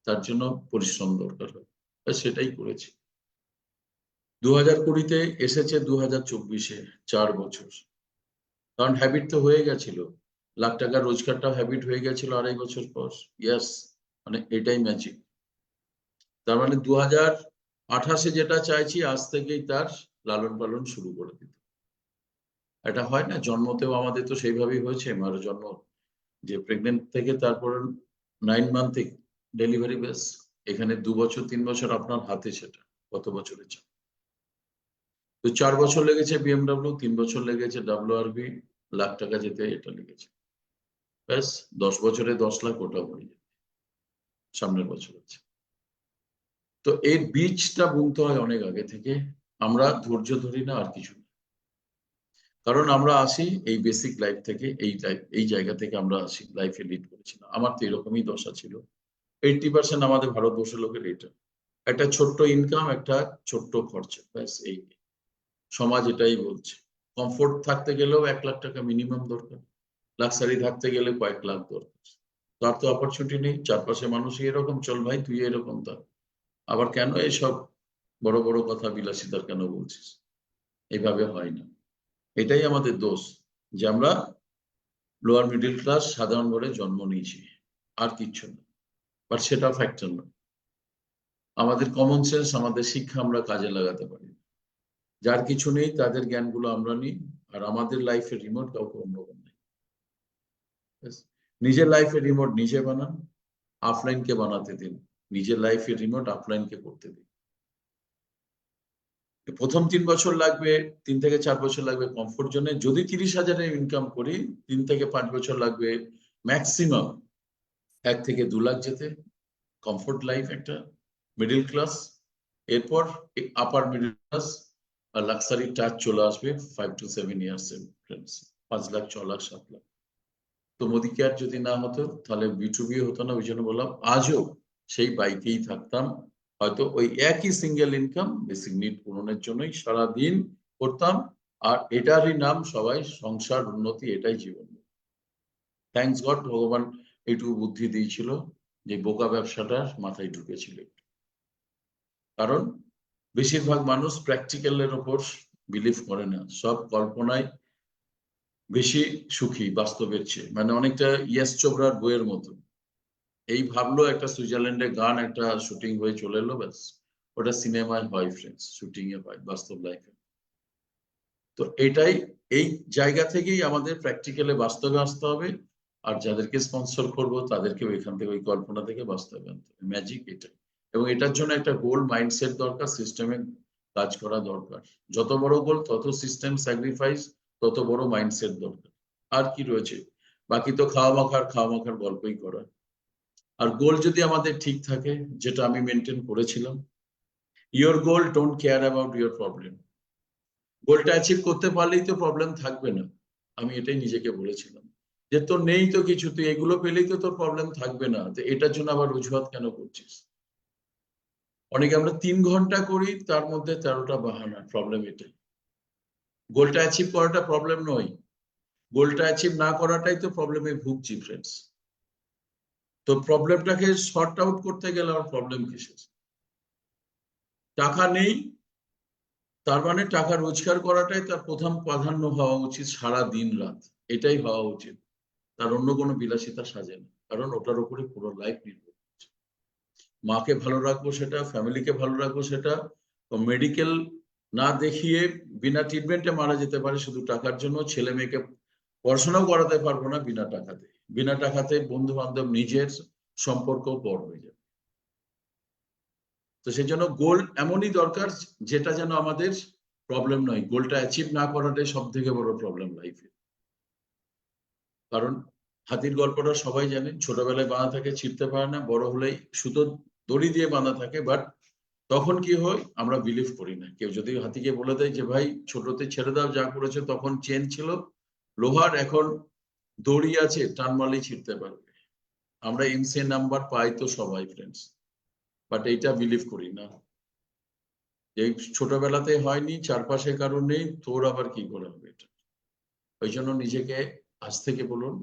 তার জন্য পরিশ্রম দরকার হয়, সেটাই করেছি। 2020-তে এসেছে 2024-এ 4 বছর। কারণ হ্যাবিট তো হয়ে গেছিল, লাখ টাকা রোজগারটা হ্যাবিট হয়ে গেছিল 2.5 বছর পর। ইয়াস, মানে এটাই ম্যাজিক। তার মানে 2028-এ যেটা চাইছি আজ থেকেই তার লালন পালন শুরু করে দিত। এটা হয় না, জন্মতেও আমাদের তো সেইভাবেই হয়েছে। মার জন্ম যে প্রেগনেন্ট থেকে তারপর 9 মান্থে ডেলিভারি, বেস। এখানে 2 বছর 3 বছর আপনার হাতে, সেটা কত বছরে চান। তো 4 বছর লেগেছে BMW, 3 বছর লেগেছে WRV, লাখ টাকা যেতে এটা লেগেছে। ব্যাস 10 বছরে 10 লাখ, ওটা হয়ে যাবে। সামনের বছর আছে। তো এর বীজটা বুনতে হয় অনেক আগে থেকে। আমরা ধৈর্য ধরি না আর কিছু না, কারণ আমরা আসি এই বেসিক লাইফ থেকে, এই জায়গা থেকে আমরা আসি, লাইফে লিড করেছি না। আমার তো এরকমই দশা ছিল। 80% আমাদের ভারতবর্ষের লোকের এটা, একটা ছোট্ট ইনকাম, একটা ছোট্ট খরচা, ব্যাস। এই সমাজ এটাই বলছে। কমফোর্ট থাকতে গেলেও 1 লাখ টাকা মিনিমাম দরকার, লাক্সারি থাকতে গেলে কয়েক লাখ দরকার। তার তো অপরচুনিটি নেই। চারপাশে মানুষই এরকম, চল ভাই তুই এরকম। তার আবার কেন এসব বড় বড় কথা বিলাসিতার কেন বলছিস? এইভাবে হয় না। এটাই আমাদের দোষ যে আমরা লোয়ার মিডিল ক্লাস সাধারণ ঘরে জন্ম নিয়েছি, আর কিচ্ছু না। বাট সেটা ফ্যাক্টর না। আমাদের কমন সেন্স, আমাদের শিক্ষা আমরা কাজে লাগাতে পারি। যার কিছু নেই তাদের জ্ঞানগুলো আমরা নিই, আর আমাদের লাইফের রিমোট কাউকে অন্যরকম নেই। নিজের লাইফের রিমোট নিজে বানান, অফলাইনকে বানাতে দিন। নিজের লাইফের রিমোট অফলাইনকে করতে দিন। প্রথম 3 বছর লাগবে, 3 থেকে 4 বছর লাগবে কমফোর্ট জোনে। যদি 30,000 ইনকাম করি, 3 থেকে 5 বছর লাগবে ম্যাক্সিমাম 1 থেকে 2 লাখ যেতে। কমফোর্ট লাইফ একটা মিডল ক্লাস, এরপর আপার মিডল ক্লাস, আর লাক্সারি টাচ চলে আসবে 5 to 7 ইয়ার্স এর, 5 লাখ, 6 লাখ, 7 লাখ। তো মোদি কেয়ার যদি না হতো তাহলে B2B হতো না। ওই জন্য বললাম আজও সেই বাইকেই থাকতাম, হয়তো ওই একই সিঙ্গেল ইনকাম বেসিক নিড পূরণের জন্যই সারাদিন করতাম। আর এটারই নাম সবাই সংসার উন্নতি, এটাই জীবন। থ্যাঙ্কস গড, ভগবান এইটুকু বুদ্ধি দিয়েছিল যে বোকা ব্যবসাটা মাথায় ঢুকেছিল। কারণ বেশিরভাগ মানুষ প্র্যাকটিক্যালের ওপর বিলিভ করে না, সব কল্পনায় বেশি সুখী বাস্তবের চেয়ে। মানে অনেকটা ইয়াস চোপড়ার বইয়ের মতো। এই ভাবলো একটা সুইজারল্যান্ডে গান একটা শুটিং হয়ে চলে এলো, ব্যাস ওটা সিনেমায় হয় ফ্রেন্ডস, শুটিং এ হয়, বাস্তব লাইফে। তো এটাই, এই জায়গা থেকেই আমাদের প্র্যাকটিক্যালে বাস্তবে আসতে হবে। আর যাদেরকে স্পন্সর করবো তাদেরকেও এখান থেকে, ওই কল্পনা থেকে বাস্তবে আনতে হবে। ম্যাজিক এটাই। এবং এটার জন্য একটা গোল মাইন্ডসেট দরকার, সিস্টেমে কাজ করা দরকার। যত বড় গোল তত সিস্টেম স্যাক্রিফাইস, তত বড় মাইন্ডসেট দরকার। আর কি রয়েছে? বাকি তো খাওয়া মাখার গল্পই করা। আর গোল যদি আমাদের ঠিক থাকে, যেটা আমি মেনটেন করেছিলাম, your goal don't care about your problem. গোলটা অ্যাচিভ করতে পারলেই তো প্রবলেম থাকবে না। আমি এটাই নিজেকে বলেছিলাম যে তোর নেই তো কিছু, তুই এগুলো পেলেই তো তোর প্রবলেম থাকবে না। তো এটার জন্য আবার অজুহাত কেন করছিস? অনেকে আমরা 3 ঘন্টা করি, তার মধ্যে 13টা বাহানা। প্রবলেম এটাই। গোলটা অ্যাচিভ করাটা প্রবলেম নয়, গোলটা অ্যাচিভ না করাটাই তো প্রবলেমে ভুগছি ফ্রেন্ডস। তো প্রবলেমটাকে শর্ট আউট করতে গেলে আমার প্রবলেম কিসের? টাকা নেই, তার মানে টাকা রোজগার করাটাই তার প্রথম প্রাধান্য হওয়া উচিত, সারা দিন রাত এটাই হওয়া উচিত। তার অন্য কোনো বিলাসিতা সাজে না, কারণ ওটার উপরে পুরো লাইফ নির্ভর করছে। মাকে ভালো রাখবো সেটা, ফ্যামিলিকে ভালো রাখবো সেটা। তো মেডিকেল না দেখিয়ে বিনা ট্রিটমেন্টে মারা যেতে পারে শুধু টাকার জন্য। ছেলে মেয়েকে পড়াশোনাও করাতে পারবো না বিনা টাকাতে। বিনা টাকাতে বন্ধু বান্ধব, নিজের সম্পর্ক বড় হয়ে যাবে। তো সেই জন্য গোল এমনই দরকার যেটা যেন আমাদের প্রবলেম নয়। গোলটা অ্যাচিভ না করাটাই সব থেকে বড় প্রবলেম লাইফে। কারণ হাতির গল্পটা সবাই জানেন, ছোটবেলায় বাঁধা থাকে, ছিঁড়তে পারে না, বড় হলেই সুতো দড়ি দিয়ে বাঁধা থাকে। বাট তখন কি হয়, আমরা বিলিভ করি না। কেউ যদি হাতিকে বলে দেয় যে ভাই ছোটতে ছেড়ে দাও, যা করেছে তখন চেন ছিল লোহার, এখন দড়ি আছে, টান মারলেই ছিঁড়তে পারবে। আমরা এমসিএ নাম্বার পাই তো সবাই ফ্রেন্ডস, বাট এইটা বিলিভ করি না। এই ছোটবেলাতে হয়নি, চারপাশে কারণ নেই, তোর আবার কি করে হবে এটা? ওই জন্য নিজেকে আজ থেকে বলুন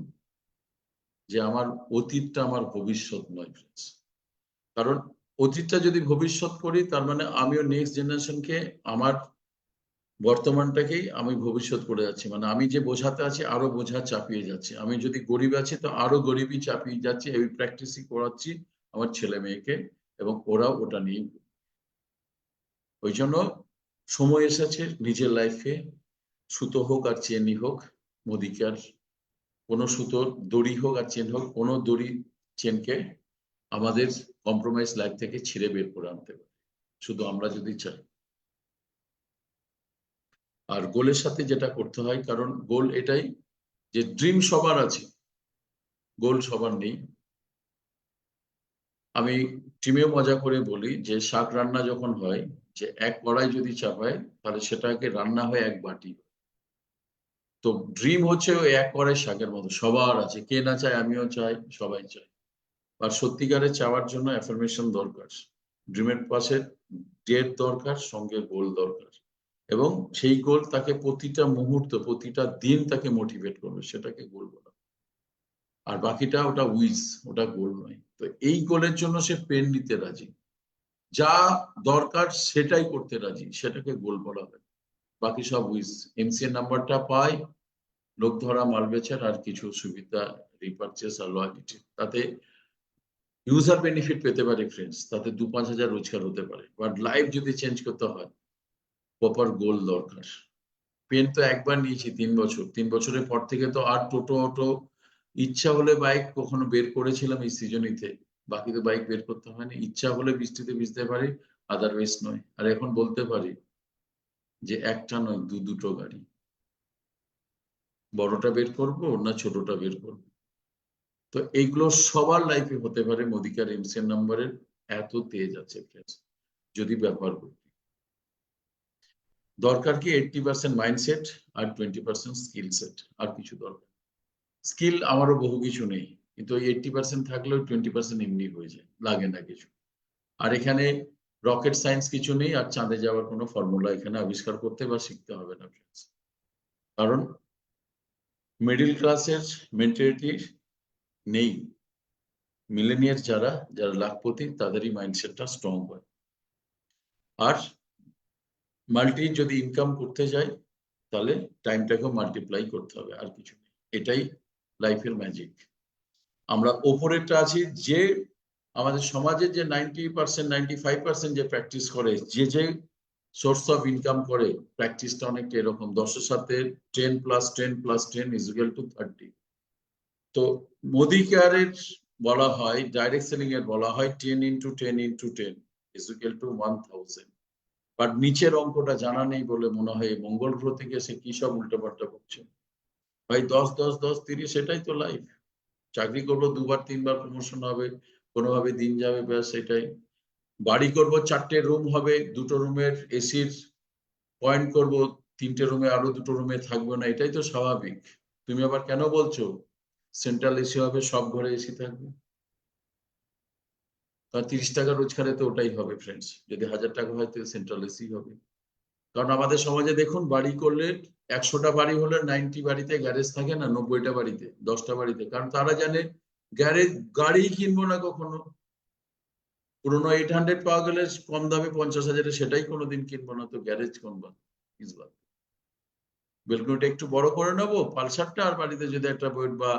যে আমার অতীতটা আমার ভবিষ্যৎ নয় ফ্রেন্ডস। কারণ অতীতটা যদি ভবিষ্যৎ করি, তার মানে আমিও নেক্সট জেনারেশনকে, আমার বর্তমানটাকেই আমি ভবিষ্যৎ করে যাচ্ছি। মানে আমি যে বোঝাতে আছি আরো বোঝা চাপিয়ে যাচ্ছে। আমি যদি গরিব আছি তো আরো গরিবই চাপিয়ে যাচ্ছে। এই প্র্যাকটিসই করাচ্ছি আমার ছেলে মেয়েকে, এবং ওরাও ওটা নিয়েই। ওই জন্য সময় এসেছে নিজের লাইফে, সুতো হোক আর চেনই হোক, মোদি কেয়ার কোনো সুতোর দড়ি হোক আর চেন হোক, কোনো দড়ি চেনকে আমাদের কম্প্রোমাইজ লাইফ থেকে ছিঁড়ে বের করে আনতে পারে, শুধু আমরা যদি চাই। আর গোলের সাথে যেটা করতে হয়, কারণ গোল এটাই যে ড্রিম সবার আছে, গোল সবার নেই। আমি টিমেও মজা করে বলি যে শাক রান্না যখন হয়, যে এক কড়াই যদি চাপায় তাহলে সেটাকে রান্না হয় এক বাটি। তো ড্রিম হচ্ছে ওই এক কড়াই শাকের মতো সবার আছে, কে না চায়, আমিও চাই, সবাই চাই। আর সত্যিকারের চাওয়ার জন্য অ্যাফার্মেশন দরকার, ড্রিমের পাশে ডেট দরকার, সঙ্গে গোল দরকার, এবং সেই গোল তাকে প্রতিটা মুহূর্ত প্রতিটা দিন তাকে মোটিভেট করবে, সেটাকে গোল বলা। আর বাকিটা ওটা উইজ, ওটা গোল নয়। তো এই গোলের জন্য সে পেন নিতে রাজি, যা দরকার সেটাই করতে রাজি, সেটাকে গোল বলা হয়। বাকি সব উইজ। এমসিএ নাম্বারটা পায়, লোক ধরা, মাল বেচার, আর কিছু সুবিধা, রিপারচেস আর লয়ালিটি, তাতে ইউজার বেনিফিট পেতে পারে ফ্রেন্ডস, তাতে 2-5 হাজার রোজগার হতে পারে। বাট লাইফ যদি চেঞ্জ করতে হয়, প্রপার গোল দরকার। পেন তো একবার নিয়েছি 3 বছর, 3 বছরের পর থেকে তো আর টোটো অটো, ইচ্ছা হলে বাইক কখনো বের করেছিলাম এই সিজনিতে, বাকি তো বাইক বের করতে হয়নি। ইচ্ছা হলে বৃষ্টিতে ভিজতে পারি, আদারওয়াইজ নয়। আর এখন বলতে পারি যে একটা নয়, দুটো গাড়ি, বড়টা বের করব না ছোটটা বের করব। তো এইগুলো সবার লাইফে হতে পারে। মোদিকার এমসিএন নাম্বারের এত তেজ আছে ফ্রেন্ডস, যদি ব্যবহার করি। দরকার কি 80% মাইন্ডসেট আর 20% স্কিল সেট, আর কিছু দরকার। স্কিল আমারও বহু কিছু নেই, কিন্তু ওই 80% থাকলেও 20% এমনি হয়ে যায়, লাগে না কিছু। আর এখানে রকেট সায়েন্স কিছু নেই, আর চাঁদে যাওয়ার কোনো ফর্মুলা এখানে আবিষ্কার করতে বা শিখতে হবে না ফ্রেন্ডস। কারণ মিডল ক্লাসের মেন্টালিটি নেই। মিলেনিয়ার যারা লাখপতি, তাদেরই মাইন্ডসেটটা স্ট্রং হয়। আর মাল্টি যদি ইনকাম করতে যায়, তাহলে টাইমটাকেও মাল্টিপ্লাই করতে হবে, আর কিছু নেই। এটাই লাইফের ম্যাজিক। আমরা ওপরেরটা আছি, যে আমাদের সমাজের যে 90% 95% যে প্র্যাকটিস করে, যে সোর্স অফ ইনকাম করে, প্র্যাকটিসটা অনেকটা এরকম: 10-এর সাথে 10 + 10 + 10 = 30। তো মোদি কেয়ারের বলা হয়, ডাইরেক্ট সেলিং এর বলা হয় 10 × 10 × 10 = 1000। বাট নিচের অঙ্কটা জানা নেই বলে মনে হয় মঙ্গল গ্রহ থেকে সে কি সব উল্টোপাল্টা করছে। ভাই 10 10 10 30, সেটাই তো লাইফ। চাকরি করবো, 2বার 3বার প্রমোশন হবে, কোনোভাবে দিন যাবে, ব্যাস সেটাই। বাড়ি করব, 4টে রুম হবে, 2টো রুমের এসির পয়েন্ট করব, 3টে রুমে আরো 2টো রুমে থাকবে না, এটাই তো স্বাভাবিক। তুমি আবার কেন বলছো সেন্ট্রাল এসি হবে, সব ঘরে এসি থাকবে? তার 30 টাকা রোজগারে তো ওটাই হবে ফ্রেন্ডস। যদি 1000 টাকা হয় তো সেন্ট্রাল এসি হবে। কারণ আমাদের সমাজে দেখুন, বাড়ি করলে 100টা বাড়ি হলে 90 বাড়িতে গ্যারেজ থাকে না, 90টা বাড়িতে, 10টা বাড়িতে। কারণ তারা জানে গ্যারেজ গাড়ি কিনবো না কখনো। পুরোনো 800 পাওয়া গেলে কম দামে 50,000-এ, সেটাই কোনোদিন কিনবো না, তো গ্যারেজ কোনবা ইসবা। বেলকনিটা একটু বড় করে নেবো, পালসারটা, আর বাড়িতে যদি একটা বই বা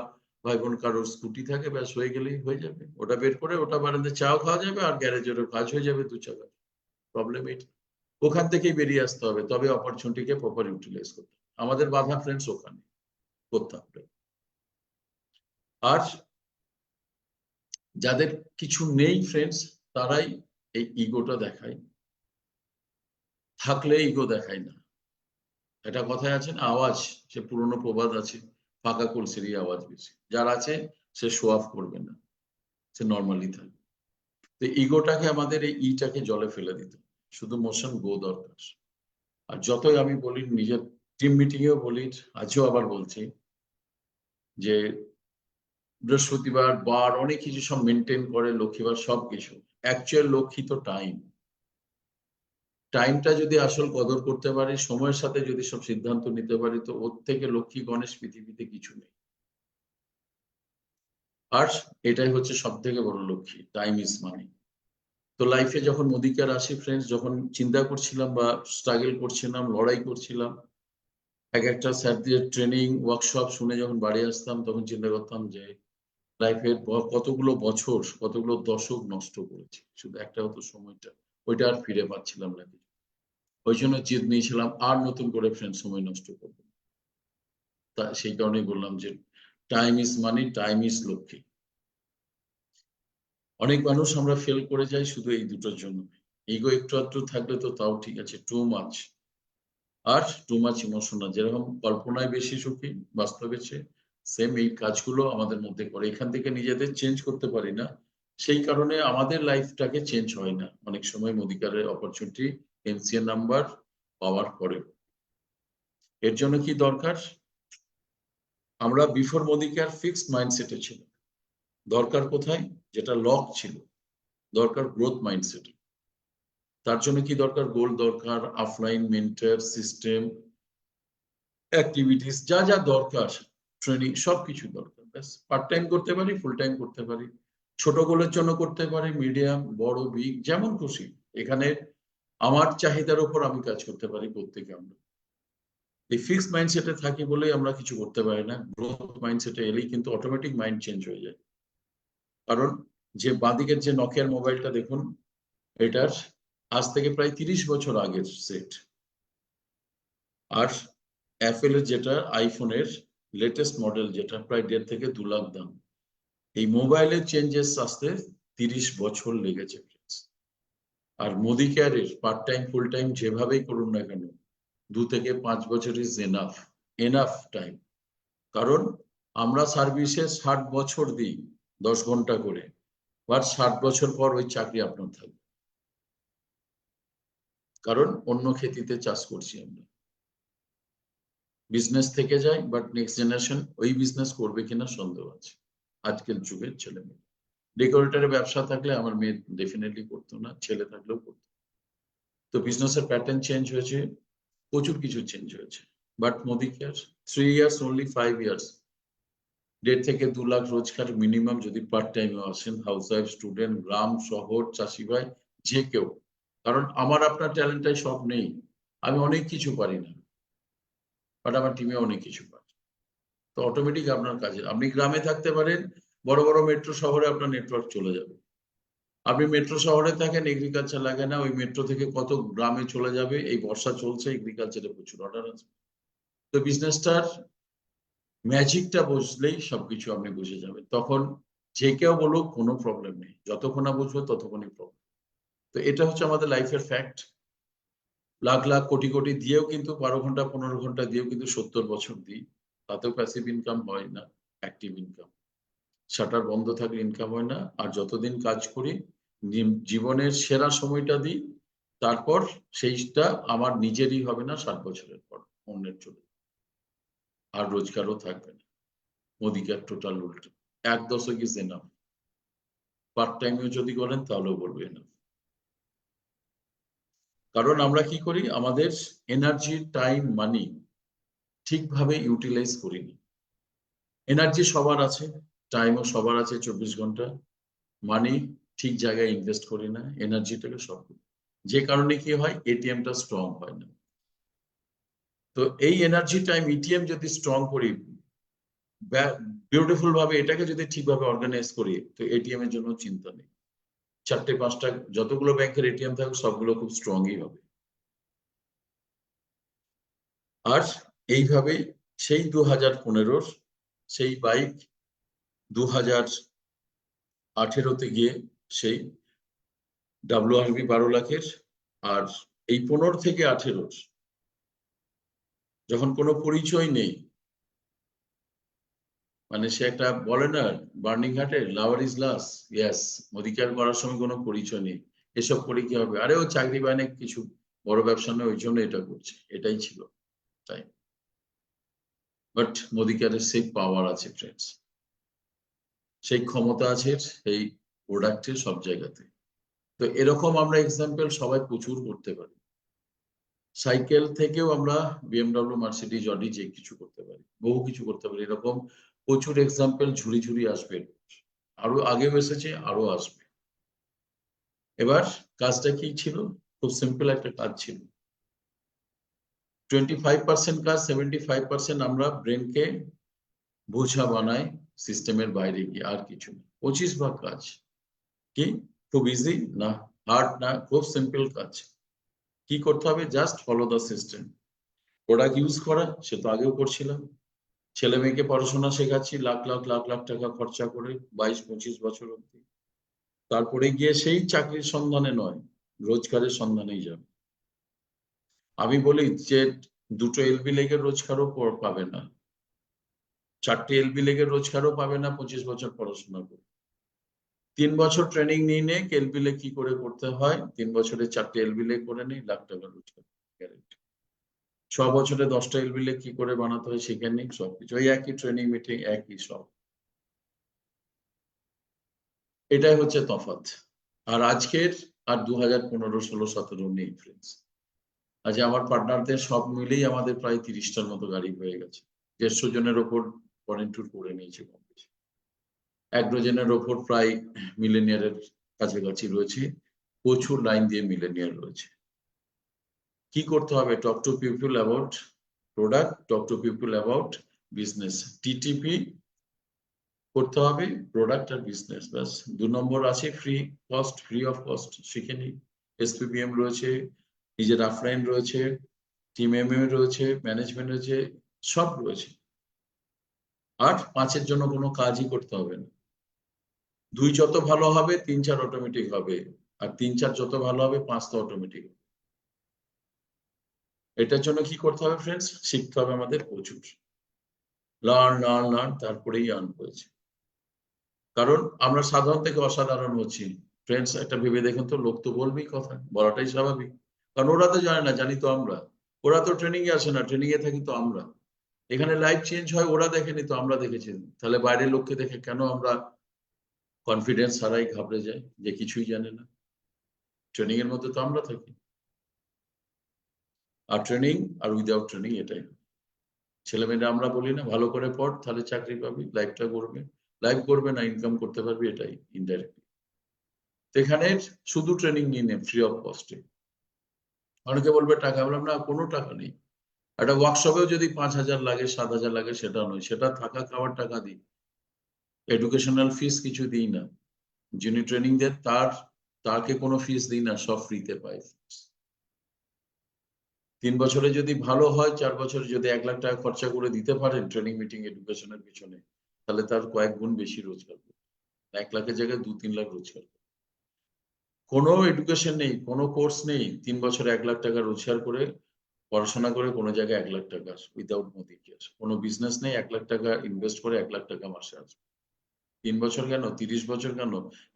ভাই বোন কারোর স্কুটি থাকে, ব্যাস হয়ে গেলেই হয়ে যাবে। ওটা বের করে ওটা বারান্দে চাও খাওয়া যাবে, আর গ্যারেজেরও কাজ হয়ে যাবে 2 চাকা। প্রবলেম এটা। ওখান থেকেই বেরিয়ে আসতে হবে, তবে অপরচুনিটিকে প্রপার ইউটিলাইজ করতে হবে। আমাদের বাধা ফ্রেন্ডস ওখানে করতে হবে। আর যাদের কিছু নেই ফ্রেন্ডস, তারাই এই ইগোটা দেখায়, থাকলে ইগো দেখায় না। এটা কথায় আছে না, আওয়াজ, সে পুরনো প্রবাদ আছে, ফাঁকা কলসিরই আওয়াজ বেশি। যার আছে সে শো অফ করবে না, সে নর্মালি থাকবে। তো ইগোটাকে, আমাদের এই ইটাকে জলে ফেলে দিতে, শুধু মোশন গো দরকার। আর যতই আমি বলি, নিজের টিম মিটিং এও বলি, আজও আবার বলছি, যে বৃহস্পতিবার বার অনেক কিছু সব মেনটেন করে, লক্ষ্মীবার সবকিছু, অ্যাকচুয়াল লক্ষ্মী তো টাইম। টাইমটা যদি আসল কদর করতে পারি, সময়ের সাথে যদি সব সিদ্ধান্ত নিতে পারি, তো ওর থেকে লক্ষ্মী গণেশ পৃথিবীতে কিছু নেই। আর এটাই হচ্ছে সব থেকে বড় লক্ষ্মী, টাইম ইজ মানি। তো লাইফে যখন মোদিকার আসি ফ্রেন্ডস, যখন চিন্তা করছিলাম বা স্ট্রাগল করছিলাম, লড়াই করছিলাম, এক একটা স্যারদের ট্রেনিং ওয়ার্কশপ শুনে যখন বাড়ি আসতাম, তখন চিন্তা করতাম যে লাইফের কতগুলো বছর, কতগুলো দশক নষ্ট করেছি, শুধু একটা হতো সময়টা, ওইটা আর ফিরে পাচ্ছিলাম না। ওই জন্য জিদ নিয়েছিলাম, আর নতুন করে ফ্রেন্ড সময় নষ্ট করবো। তা সেই কারণেই বললাম যে time is money, time is Lakshmi. অনেক মানুষ আমরা ফেল করে যাই শুধু এই দুটোর জন্য। ইগো একটু আধটু থাকলে তো তাও ঠিক আছে, টু মাচ, আর টু মাচ ইমোশনাল। যেরকম কল্পনায় বেশি সুখী, বাস্তবে সেম এই কাজগুলো আমাদের মধ্যে করে। এখান থেকে নিজেদের চেঞ্জ করতে পারি না, সেই কারণে আমাদের লাইফটাকে চেঞ্জ হয় না অনেক সময় মোদিকারের অপরচুনিটি এমসিএ নাম্বার পাওয়ার পরে। এর জন্য কি দরকার? আমরা বিফোর মোদিকার ফিক্সড মাইন্ডসেটে ছিল। দরকার কোথায়? যেটা লক ছিল, দরকার গ্রোথ মাইন্ডসেট। তার জন্য কি দরকার? গোল দরকার, অফলাইন মেন্টর সিস্টেম, অ্যাক্টিভিটিস, যা যা দরকার, ট্রেনিং, সবকিছু দরকার। ব্যাস পার্ট টাইম করতে পারি, ফুল টাইম করতে পারি, ছোট গোলের জন্য করতে পারি, মিডিয়াম, বড়, বিগ, যেমন খুশি। এখানে আমার চাহিদার উপর আমি কাজ করতে পারি প্রত্যেকে। আমরা এই ফিক্সড মাইন্ডসেটে থাকি বলেই আমরা কিছু করতে পারি না। গ্রোথ মাইন্ডসেটে এলেই কিন্তু অটোমেটিক মাইন্ড চেঞ্জ হয়ে যায়। কারণ যে বাঁদিকের যে নকিয়ার মোবাইলটা দেখুন, এটার আজ থেকে প্রায় 30 বছর আগের সেট। আর অ্যাপেলের যেটা আইফোনের লেটেস্ট মডেল, যেটা প্রায় 1.5 থেকে 2 লাখ দাম। এই মোবাইলের চেঞ্জেস আসতে 30 বছর লেগেছে। আর মোদি কেয়ারের পার্ট টাইম ফুল টাইম যেভাবেই করুন না কেন, 2 থেকে 5 বছর ইজ এনাফ টাইম। কারণ আমরা সার্ভিসে 60 বছর দিই 10 ঘন্টা করে, বাট 60 বছর পর ওই চাকরি আপনার থাকবে। কারণ অন্য খেতিতে চাষ করছি আমরা। বিজনেস থেকে যায়, বাট নেক্সট জেনারেশন ওই বিজনেস করবে কিনা সন্দেহ আছে আজকের যুগের ছেলে মেয়ে। ডেকোরেটরের ব্যবসা থাকলে আমার মেয়ে ডেফিনেটলি করতো না, ছেলে থাকলেও করতো। তো বিজনেসের প্যাটার্ন চেঞ্জ হয়েছে, প্রচুর কিছু চেঞ্জ হয়েছে। But Modi care 3 years only 5 years, 1.5 থেকে 2 লাখ রোজগার মিনিমাম যদি পার্ট টাইমে আসেন, হাউস ওয়াইফ, স্টুডেন্ট, গ্রাম, শহর, চাষি ভাই, যে কেউ। কারণ আমার আপনার ট্যালেন্টটাই সব নেই, আমি অনেক কিছু পারি না, বাট আমার টিমে অনেক কিছু পারে। তো অটোমেটিক আপনার কাজে, আপনি গ্রামে থাকতে পারেন, বড় বড় মেট্রো শহরে আপনার নেটওয়ার্ক চলে যাবে। আপনি মেট্রো শহরে থাকেন, এগ্রিকালচার লাগে না, ওই মেট্রো থেকে কত গ্রামে চলে যাবে। এই বর্ষা চলছে, এগ্রিকালচারে প্রচুর অর্ডার আছে। তো বিজনেসটার ম্যাজিকটা বুঝলেই সবকিছু আপনি বুঝে যাবেন। তখন যে কেউ বলুক কোনো প্রবলেম নেই, যতক্ষণ না বুঝবো ততক্ষণই প্রবলেম। তো এটা হচ্ছে আমাদের লাইফের ফ্যাক্ট। লাখ লাখ কোটি কোটি দিয়েও কিন্তু 12 ঘন্টা 15 ঘন্টা দিয়েও কিন্তু 70 বছর দিই, তাতেও প্যাসিভ ইনকাম হয় না, অ্যাক্টিভ ইনকাম। শাটার বন্ধ থাকলে ইনকাম হয় না। আর যতদিন কাজ করি, জীবনের সেরা সময়টা দিই, তারপর সেইটা আমার নিজেরই হবে না 60 বছরের পর, অন্যের চলে, আর রোজগারও থাকবে না। মোদিকার টোটাল উল্টো, 1 দশক ইজ এনাফ। পার্ট টাইমেও যদি করেন তাহলেও বলবো এনাফ। কারণ আমরা কি করি, আমাদের এনার্জি, টাইম, মানি ঠিকভাবে ইউটিলাইজ করি না। এনার্জি সবার আছে, টাইমও সবার আছে 24 ঘন্টা, মানি ঠিক জায়গায় ইনভেস্ট করি না, এনার্জিটাকে সব। যে কারণে কি হয়, এটিএমটা স্ট্রং হয় না। তো এই এনার্জি, টাইম, এটিএম যদি স্ট্রং করি, বিউটিফুল ভাবে এটাকে যদি ঠিকভাবে অর্গানাইজ করি, তো এটিএম এর জন্য চিন্তা নেই। 4টে 5টা যতগুলো ব্যাংকের এটিএম থাকবে সবগুলো খুব স্ট্রংই হবে। আর এইভাবে সেই 2015-র সেই বাইক 2018-তে গিয়ে সেই WRV 12 লাখের, আর এই 15 থেকে 18-র যখন কোনো পরিচয় নেই, মানে সে একটা বলে না বার্নিং হার্টে লাভার ইজ লাস, ইয়েস, মোদিকার করার সময় কোনো পরিচয় নেই। এসব করে কি হবে, আরে ও চাকরি পায় না, কিছু বড় ব্যবসা নয়, ওই জন্য এটা করছে, এটাই ছিল তাই। বাট মোদিকারের সেই পাওয়ার আছে ফ্রেন্ডস, সেই ক্ষমতা আছে এই প্রোডাক্টের সব জায়গাতে। তো এরকম আমরা এক্সাম্পল সবাই প্রচুর করতে পারি। সাইকেল থেকেও আমরা BMW, মার্সিডিজ, অডি যে কিছু করতে পারি, বহু কিছু করতে পারি। এরকম প্রচুর এক্সাম্পল ঝুড়ি ঝুড়ি আসবে, আরো আগেও এসেছে, আরো আসবে। এবার কাজটা কি ছিল, খুব সিম্পল একটা কাজ ছিল। 25% কাজ, 75% আমরা ব্রেনকে বোঝা বানাই সিস্টেমের বাইরে গিয়ে, আর কিছু না। 25 ভাগ কাজ কি খুব ইজি না, হার্ড না, খুব সিম্পল কাজ। কি করতে হবে, just follow the system. Product use করা, সে তো আগেও করছিলাম। ছেলে মেয়েকে পড়াশোনা শেখাচ্ছি লাখ লাখ লাখ লাখ টাকা খরচা করে 22-25 বছর অব্দি। তারপরে গিয়ে সেই চাকরির সন্ধানে নয়, রোজগারের সন্ধানেই যাবে। আমি বলি যে 2টো LB লেগের রোজগারও পাবে না, 4টে LB লেগের রোজগারও পাবে না 25 বছর পড়াশোনা করে। 3 বছর ট্রেনিং নিয়ে নে এলবিলে কি করে করতে হয়, 3 বছরে 4টে এলবিলে করে নে, লাখ টাকা রোজগার গ্যারান্টি। 6 বছরে 10টা এলবিলে কি করে বানাতে হয় শিখে নিন, সবকিছু ওই একই ট্রেনিং মিটিং, একই সব। এটাই হচ্ছে তফাৎ। আর আজকের আর 2015, 16, 17 নেই ফ্রেন্ডস। আজ আমার পার্টনারদের সব মিলেই আমাদের প্রায় 30টার মতো গাড়ি হয়ে গেছে। 150 জনের ওপর ফরেন ট্যুর করে নিয়েছে কম বেশি। 1 ডজনের ওপর প্রায় মিলেনিয়ারের কাছাকাছি রয়েছে, প্রচুর লাইন দিয়ে মিলেনিয়ার রয়েছে। কি করতে হবে? Talk to people about product, talk to people about business, TTP করতে হবে, প্রোডাক্ট আর বিজনেস। ব্যাস 2 নম্বর আছে ফ্রি অফ কস্ট শিখে নিই। এসপিপিএম রয়েছে, নিজের আফলাইন রয়েছে, টিম এমএ রয়েছে, ম্যানেজমেন্ট রয়েছে, সব রয়েছে। আর 5-এর জন্য কোনো কাজই করতে হবে না। 2 যত ভালো হবে 3-4 অটোমেটিক হবে, আর 3-4 যত ভালো হবে 5 তো অটোমেটিক। এটার জন্য কি করতে হবে ফ্রেন্ডস? শিখতে হবে আমাদের প্রচুর। লার্ন, তারপরেই আর্ন হয়েছে। কারণ আমরা সাধারণ থেকে অসাধারণ হচ্ছি ফ্রেন্ডস। একটা ভেবে দেখুন তো, লোক তো বলবেই কথা, বলাটাই স্বাভাবিক, কারণ ওরা তো জানে না, জানি তো আমরা। ওরা তো ট্রেনিং এ আসে না, ট্রেনিং এ থাকি তো আমরা। এখানে লাইফ চেঞ্জ হয়, ওরা দেখেনি তো আমরা দেখেছি। তাহলে বাইরের লোককে দেখে কেন আমরা কনফিডেন্স হারাই, ঘাবড়ে যাই যে কিছুই জানে না? ট্রেনিং এর মধ্যে তো আমরা থাকি। আর ট্রেনিং আর উইদাউট ট্রেনিং এটাই। ছেলেমেয়েরা আমরা বলি না ভালো করে পড় তাহলে চাকরি পাবি, লাইফটা করবে, লাইফ করবে না ইনকাম করতে পারবি, এটাই ইনডাইরেক্টলি। এখানে শুধু ট্রেনিং নিয়ে নেন ফ্রি অফ কস্টে। অনেকে বলবে টাকা, বললাম না, কোনো টাকা নেই। একটা ওয়ার্কশপেও যদি 5,000 লাগে, 7,000 লাগে, সেটা নয়, সেটা থাকা খাওয়ার টাকা দিই, এডুকেশনাল ফিস কিছু দিই না। যিনি ট্রেনিং দেন তাকে কোনো ফিস দিই না, সব ফ্রিতে পাই। 3 বছরে যদি ভালো হয়, 4 বছরে যদি 1 লাখ টাকা খরচা করে দিতে পারেন ট্রেনিং মিটিং এডুকেশনের পিছনে, তাহলে তার কয়েক গুণ বেশি রোজগার করবে। 1 লাখের জায়গায় 2-3 লাখ রোজগার করবে। কোনো এডুকেশন নেই, কোনো কোর্স নেই, 3 বছরে 1 লাখ টাকা রোজগার করে পড়াশোনা করে কোনো জায়গায় 1 লাখ টাকা উইদাউট মোদি কেয়ার। কোনো বিজনেস নেই 1 লাখ টাকা ইনভেস্ট করে 1 লাখ টাকা মাসে আসবে। 3 বছর কেন, 30 বছর কেন,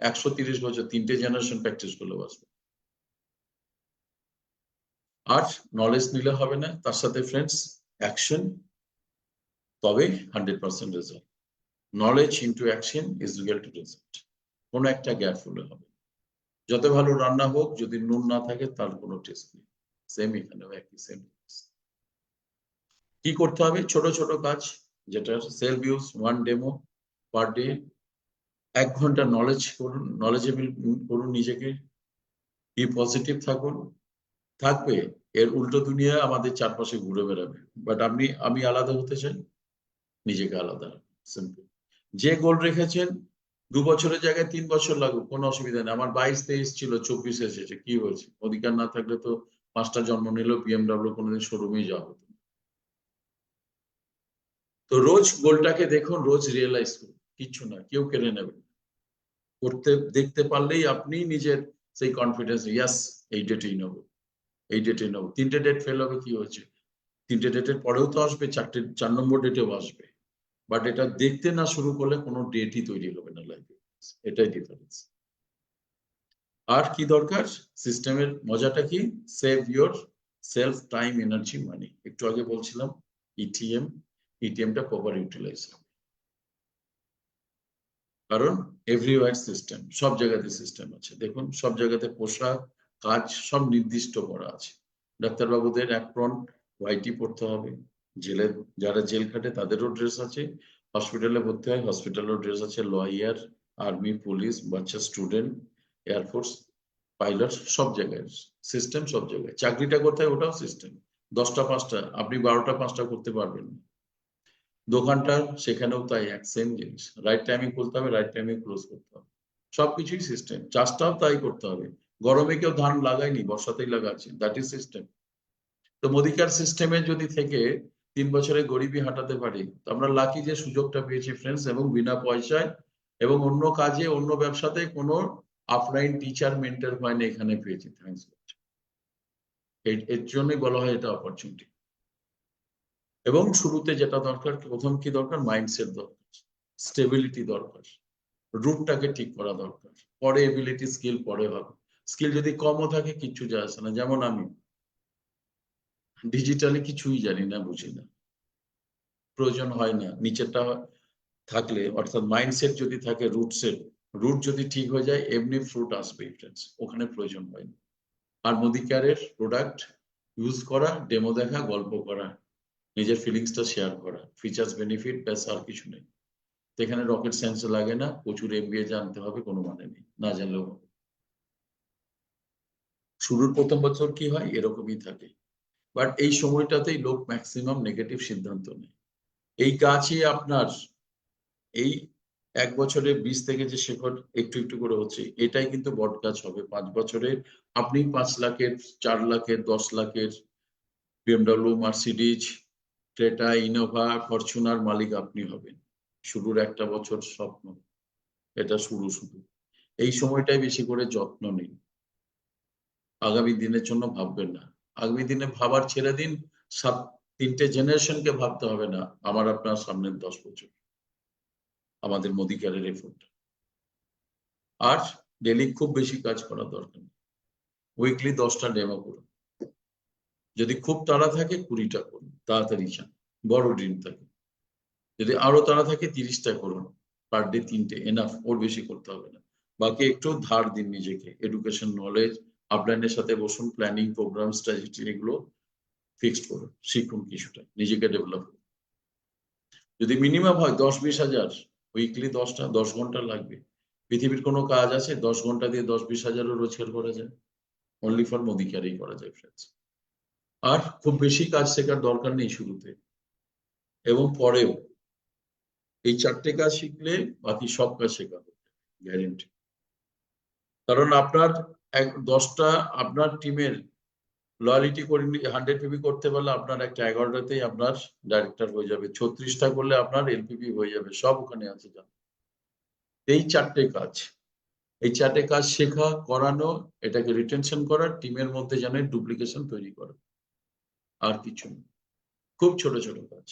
130 বছর, 3টে জেনারেশন প্র্যাকটিস করলে বাঁচবে। আর নলেজ নিলে হবে না, তার সাথে ফ্রেন্ডস অ্যাকশন, তবে 100% result. Knowledge into action is equal to result. কোনো একটা গ্যাপ হলে হবে। যত ভালো রান্না হোক, যদি নুন না থাকে তার কোনো টেস্ট নেই। সেম এখানেও একই, সেম। কি করতে হবে? ছোট ছোট কাজ, যেটা self use, 1 demo per day, 1 ঘন্টা নলেজ করুন, নলেজেবল করুন নিজেকে, বি পজিটিভ থাকবে। এর উল্টো দুনিয়া আমাদের চারপাশে ঘুরে বেড়াবে। বাট আমি আলাদা হতে চাই, নিজেকে আলাদা, সিম্পল। যে গোল রেখেছেন 2 বছরের জায়গায় 3 বছর লাগুক, কোনো অসুবিধা নেই। আমার 22-23 ছিল, 24 এসেছে, কি হয়েছে? অধিকার না থাকলে তো 5টা জন্ম নিলেও বিএমডব্লিউ কোনোদিন শোরুমেই যাওয়া হতো। তো রোজ গোলটাকে দেখুন, রোজ রিয়েলাইজ করুন, কিচ্ছু না, কেউ কেড়ে নেবে। করতে দেখতে পারলেই আপনি নিজের সেই কনফিডেন্স, ইয়াস এই ডেটেই নেবো, এই ডেটেই নেবো। 3টে ডেট ফেল হবে, কি হয়েছে? 3টে ডেটের পরেও তো আসবে, 4 নম্বর ডেটেও আসবে। বাট এটা দেখতে না শুরু করলে কোনো ডেটই তৈরি হবে না লাইফে। এটাই ডিফারেন্স। আর কি দরকার? সিস্টেমের মজাটা কি? Save yourself, time, energy, money. একটু আগে বলছিলাম ইটিএমটা প্রপার ইউটিলাইজ হবে। কারণ এভরিওয়ার সিস্টেম, সব জায়গাতে সিস্টেম আছে। দেখুন সব জায়গাতে পোশাক, কাজ সব নির্দিষ্ট করা আছে। ডাক্তারবাবুদের অ্যাপ্রন হোয়াইটই পড়তে হবে, জেলে যারা জেল খাটে তাদেরও ড্রেস আছে, হসপিটালে ভর্তি হয় হসপিটালেরও ড্রেস আছে, লয়ার, আর্মি, পুলিশ, বাচ্চা, স্টুডেন্ট, এয়ারফোর্স, পাইলট, সব জায়গায় সিস্টেম। সব জায়গায় চাকরিটা করতে হয়, ওটাও সিস্টেম। 10টা 5টা, আপনি 12টা 5টা করতে পারবেন না। দোকানটা সেখানেও তাই, এক সেম জিনিস। রাইট টাইমে খুলতে হবে, রাইট টাইমে ক্লোজ করতে হবে, সবকিছুই সিস্টেম। চাষটাও তাই করতে হবে। গরমে কেউ ধান লাগায়নি, বর্ষাতেই লাগাচ্ছে, দ্যাট ইজ সিস্টেম। তো মোদিকার সিস্টেমে যদি থেকে 3 বছরে গরিবী হাঁটাতে পারি, তো আমরা লাকি যে সুযোগটা পেয়েছি ফ্রেন্ডস, এবং বিনা পয়সায়, এবং অন্য কাজে, অন্য ব্যবসাতে কোনো অফলাইন টিচার মেন্টর হয় না, এখানে পেয়েছি। Thanks god. এর জন্যই বলা হয় এটা অপরচুনিটি। এবং শুরুতে যেটা দরকার, প্রথম কি দরকার? মাইন্ডসেট দরকার, স্টেবিলিটি দরকার। রুটটাকে ঠিক করা দরকার, পরে এবিলিটি স্কিল পরে হবে। স্কিল যদি কমও থাকে কিচ্ছু যায় আসে না। যেমন আমি ডিজিটালি কিছুই জানি না, বুঝি না, প্রয়োজন হয় না। নিচেরটা থাকলে অর্থাৎ মাইন্ডসেট যদি থাকে, রুট যদি ঠিক হয়ে যায় এমনি ফ্রুট আসবে ফ্রেন্ডস, ওখানে প্রয়োজন হয় না। আর মোদি কেয়ারের প্রোডাক্ট ইউজ করা, ডেমো দেখা, গল্প করা, নিজের ফিলিংসটা শেয়ার করা, ফিচার্স বেনিফিট ব্যাস, আর কিছু নেই। এখানে রকেট সায়েন্স লাগে না, প্রচুর এমবিএ জানতে হবে, কোনো মানে নেই, না জানলেও হবে। শুরুর প্রথম বছর কি হয় এরকমই থাকে, বাট এই সময়টাতেই লোক ম্যাক্সিমাম নেগেটিভ সিদ্ধান্ত নেয়। এই গাছই আপনার এই 1 বছরে বীজ থেকে যে শেকড় একটু একটু করে হচ্ছে, এটাই কিন্তু বট গাছ হবে 5 বছরে। আপনি 5 লাখের, 4 লাখের, 10 লাখের BMW, Mercedes, Creta, Innova, Fortuner মালিক আপনি হবেন। শুরুর 1টা বছর স্বপ্ন, এটা শুরু। এই সময়টাই বেশি করে যত্ন নিন, আগামী দিনের জন্য ভাববেন না। আগামী দিনে ভাবার ছেড়ে দিন, 3টে জেনারেশনকে ভাবতে হবে না, আমার আপনার সামনের 10 বছর আমাদের মোদি কেয়ারের এফোর্ট। আর ডেলি খুব বেশি কাজ করা দরকার নেই, উইকলি 10টা ডেমো করুন। যদি খুব তাড়া থাকে 20টা করুন, তাড়াতাড়ি চান, বড় ড্রিম থাকে। যদি আরো তাড়া থাকে 30টা করুন, পার ডে 3টে এনাফ, ওর বেশি করতে হবে না। বাকি একটু ধার দিন নিজেকে, এডুকেশন, নলেজ, আপলাইনের সাথে বসুন, প্ল্যানিং, প্রোগ্রাম, স্ট্র্যাটেজি এগুলো ফিক্সড করুন, শিখুন কিছুটা, নিজেকে ডেভেলপ করুন। যদি মিনিমাম হয় 10-20 হাজার, উইকলি 10 ঘন্টা লাগবে। পৃথিবীর কোনো কাজ আছে 10 ঘন্টা দিয়ে 10-20 হাজারও রোজগার করা যায়? অনলি ফর মোদি কেয়ারেই করা যায় ফ্রেন্ডস। আর খুব বেশি কাজ শেখার দরকার নেই শুরুতে এবং পরেও। এই 4টে কাজ শিখলে বাকি সব কাজ শেখা হবে, গ্যারেন্টি। কারণ আপনার 10টা আপনার টিমের লয়ালিটি করে 100 পিপি করতে পারলে আপনার একটা 11টাতেই আপনার ডাইরেক্টর হয়ে যাবে, 36টা করলে আপনার এলপিপি হয়ে যাবে, সব ওখানে আছে। এই 4টে কাজ, এই 4টে কাজ শেখা, করানো, এটাকে রিটেনশন করা, টিমের মধ্যে যেন ডুপ্লিকেশন তৈরি করা, আর কিছু না। খুব ছোট ছোট কাজ।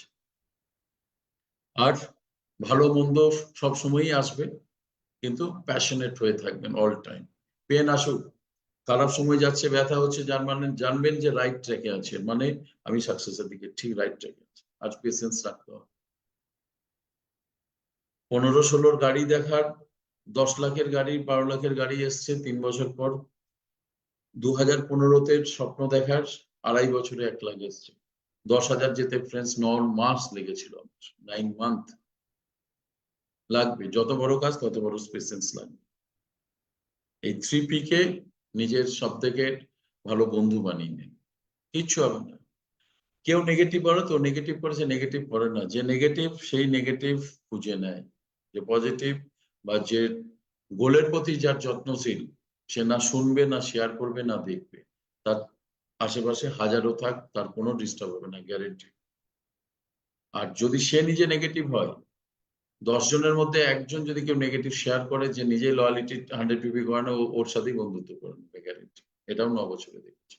আর ভালো মন্দ সব সময়ই আসবে, কিন্তু প্যাশনেট হয়ে থাকবেন অল টাইম। পেন আসুক, খারাপ সময় যাচ্ছে, ব্যথা হচ্ছে, জানবেন যে রাইট ট্র্যাকে আছে, মানে আমি সাকসেসের দিকে ঠিক রাইট ট্র্যাকে আছি। আর পেশেন্স রাখতে হবে। 15-16 গাড়ি দেখার, 10 লাখের গাড়ি, 12 লাখের গাড়ি এসছে 3 বছর পর। 2015-তে স্বপ্ন দেখার 2.5 বছরে 1 লাখ এসছে। 10,000 যেতে ফ্রেন্ডস 9 মাস লেগেছিল, 9 মান্থ লাগবে। যত বড় কাজ তত বড় পেশেন্স লাগবে। এই 3P কে নিজের সব থেকে ভালো বন্ধু বানিয়ে নেন, কিচ্ছু হবে না। কেউ নেগেটিভ বলে তো নেগেটিভ করেছে, নেগেটিভ করে না। যে নেগেটিভ সেই নেগেটিভ খুঁজে নেয়, যে পজিটিভ বা যে গোলের প্রতি যার যত্নশীল, সে না শুনবে, না শেয়ার করবে, না দেখবে। তার আশেপাশে হাজারো থাক, তার কোনো ডিস্টার্ব হবে না, গ্যারেন্টি। আর যদি সে নিজে নেগেটিভ হয়, 10 জনের মধ্যে একজন যদি কেউ নেগেটিভ শেয়ার করে, যে নিজে লয়ালিটি 100 পিপি করে না, ওর সাথেই বন্ধুত্ব করে নেবে, গ্যারেন্টি। এটাও 9 বছরে দেখেছি।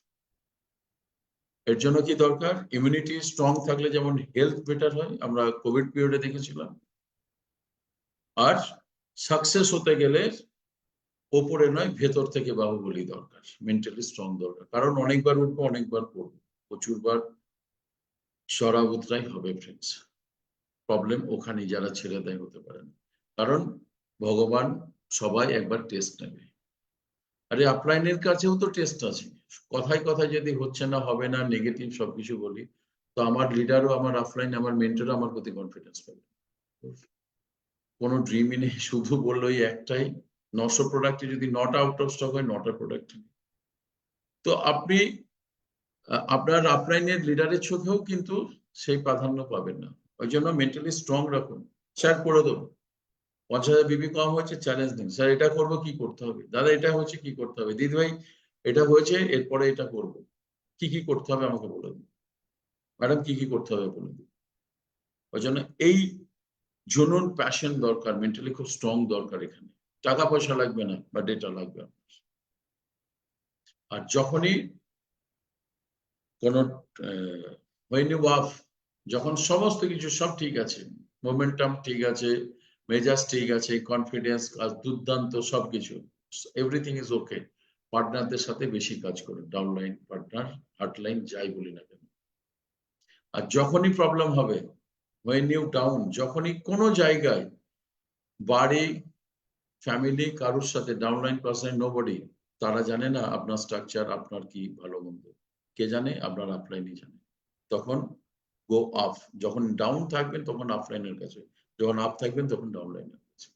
এর জন্য কি দরকার? ইমিউনিটি স্ট্রং থাকলে যেমন হেলথ বেটার হয়, আমরা কোভিড পিরিয়ডে দেখেছিলাম। আর সাকসেস হতে গেলে ওপরে নয়, ভেতর থেকে বাহুবলী দরকার, মেন্টালি স্ট্রং দরকার। কারণ অনেকবার উঠবো, অনেকবার পড়বো, প্রচুরবার সরা উতরাই হবে ফ্রেন্ডস। প্রবলেম ওখানে, যারা ছেড়ে দেয় হতে পারে না। কারণ ভগবান সবাই একবার টেস্ট নেবে। আরে আপলাইনের কাছেও তো টেস্ট আছে। কথায় কথায় যদি হচ্ছে না, হবে না, নেগেটিভ সবকিছু বলি, তো আমার লিডারও, আমার অফলাইন, আমার মেন্টরও আমার প্রতি কনফিডেন্স পাবে। কোনো ড্রিমই নেই, শুধু বললো এই একটাই, 900 প্রোডাক্টে যদি 9টা আউট অফ স্টক হয়, 9টা প্রোডাক্ট। তো আপনি আপনার আপলাইনের লিডারের চোখেও কিন্তু সেই প্রাধান্য পাবেন না। ওই জন্য মেন্টালি স্ট্রং রাখুন। স্যার করে দেবো, 50,000 বিপি কম হয়েছে, চ্যালেঞ্জ দিন। স্যার এটা করবো, কি করতে হবে? দাদা এটা হচ্ছে, কি করতে হবে? দিদি ভাই এটা হয়েছে, এরপরে এটা করবো, কি কি করতে হবে আমাকে বলে দিন। ম্যাডাম কি কি করতে হবে বলে দিন। ওই জন্য এই জুনুন, প্যাশন দরকার, মেন্টালি খুব স্ট্রং দরকার। এখানে টাকা পয়সা লাগবে না, বা ডেটা লাগবে। আর যখনই কোনো যখন সমস্ত কিছু সব ঠিক আছে, মোমেন্টাম ঠিক আছে, মেজাজ ঠিক আছে, কনফিডেন্স, দুর্দান্ত সবকিছু, এভরিথিং ইজ ওকে। পার্টনারদের সাথে বেশি কাজ করুন, ডাউনলাইন পার্টনার, হার্টলাইন, যাই বলি না কেন। আর যখনই প্রবলেম হবে, when you down, যখনই কোনো জায়গায় বাড়ি, ফ্যামিলি, কারোর সাথে ডাউনলাইন পার্সন নোবডি, তারা জানে না আপনার স্ট্রাকচার, আপনার কি ভালো মন্দ, কে জানে? আপনার আপলাইনই জানে। তখন গো আপ, যখন ডাউন থাকবেন তখন আপলাইনের কাছে, যখন আপ থাকবেন তখন ডাউনলাইনের কাছে।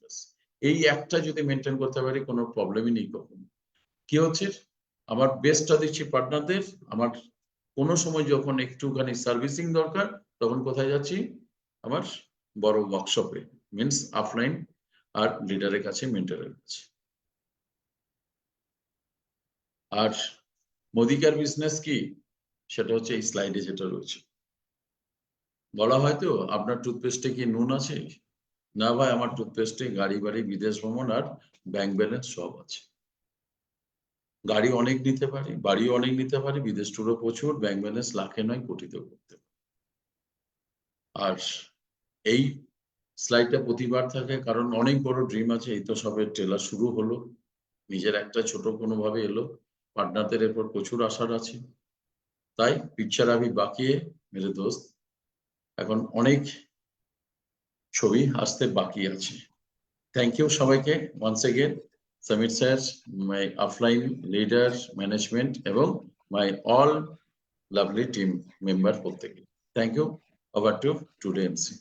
এই একটা যদি মেনটেন করতে পারি, কোনো প্রবলেমই নেই। কখনো কি হচ্ছে, আমার বেস্টটা দিচ্ছি পার্টনারদের, আমার কোনো সময় যখন একটুখানি সার্ভিসিং দরকার, তখন কোথায় যাচ্ছি? আমার বড় ওয়ার্কশপে, মিনস অফলাইন আর লিডারের কাছে, মেন্টরের কাছে। আর মোদিকার বিজনেস কি, সেটা হচ্ছে এই স্লাইডে যেটা রয়েছে। বলা হয়তো আপনার টুথপেস্টে কি নুন আছে? না ভাই, আমার টুথপেস্টে গাড়ি বাড়ি, বিদেশ ভ্রমণ আর ব্যাংক ব্যালেন্স সব আছে। গাড়ি অনেক নিতে পারি, বাড়িও অনেক নিতে পারি, বিদেশ টুরও প্রচুর, ব্যাংক ব্যালেন্স লাখে নয় কোটিতেও করতে পারি। আর এই স্লাইডটা প্রতিবার থাকে, কারণ অনেক বড় ড্রিম আছে। এই তো সবে ট্রেলার শুরু হলো, নিজের একটা ছোট কোনোভাবে এলো, পার্টনারদের এরপর প্রচুর আশার আছে। তাই পিকচার আমি বাকি মেরে দোস্ত, এখন অনেক ছবি আসতে বাকি আছে। থ্যাংক ইউ সবাইকে once again, Sameer sir, my offline leader, management এবং my all lovely team member প্রত্যেকে। Thank you. Over to today MC.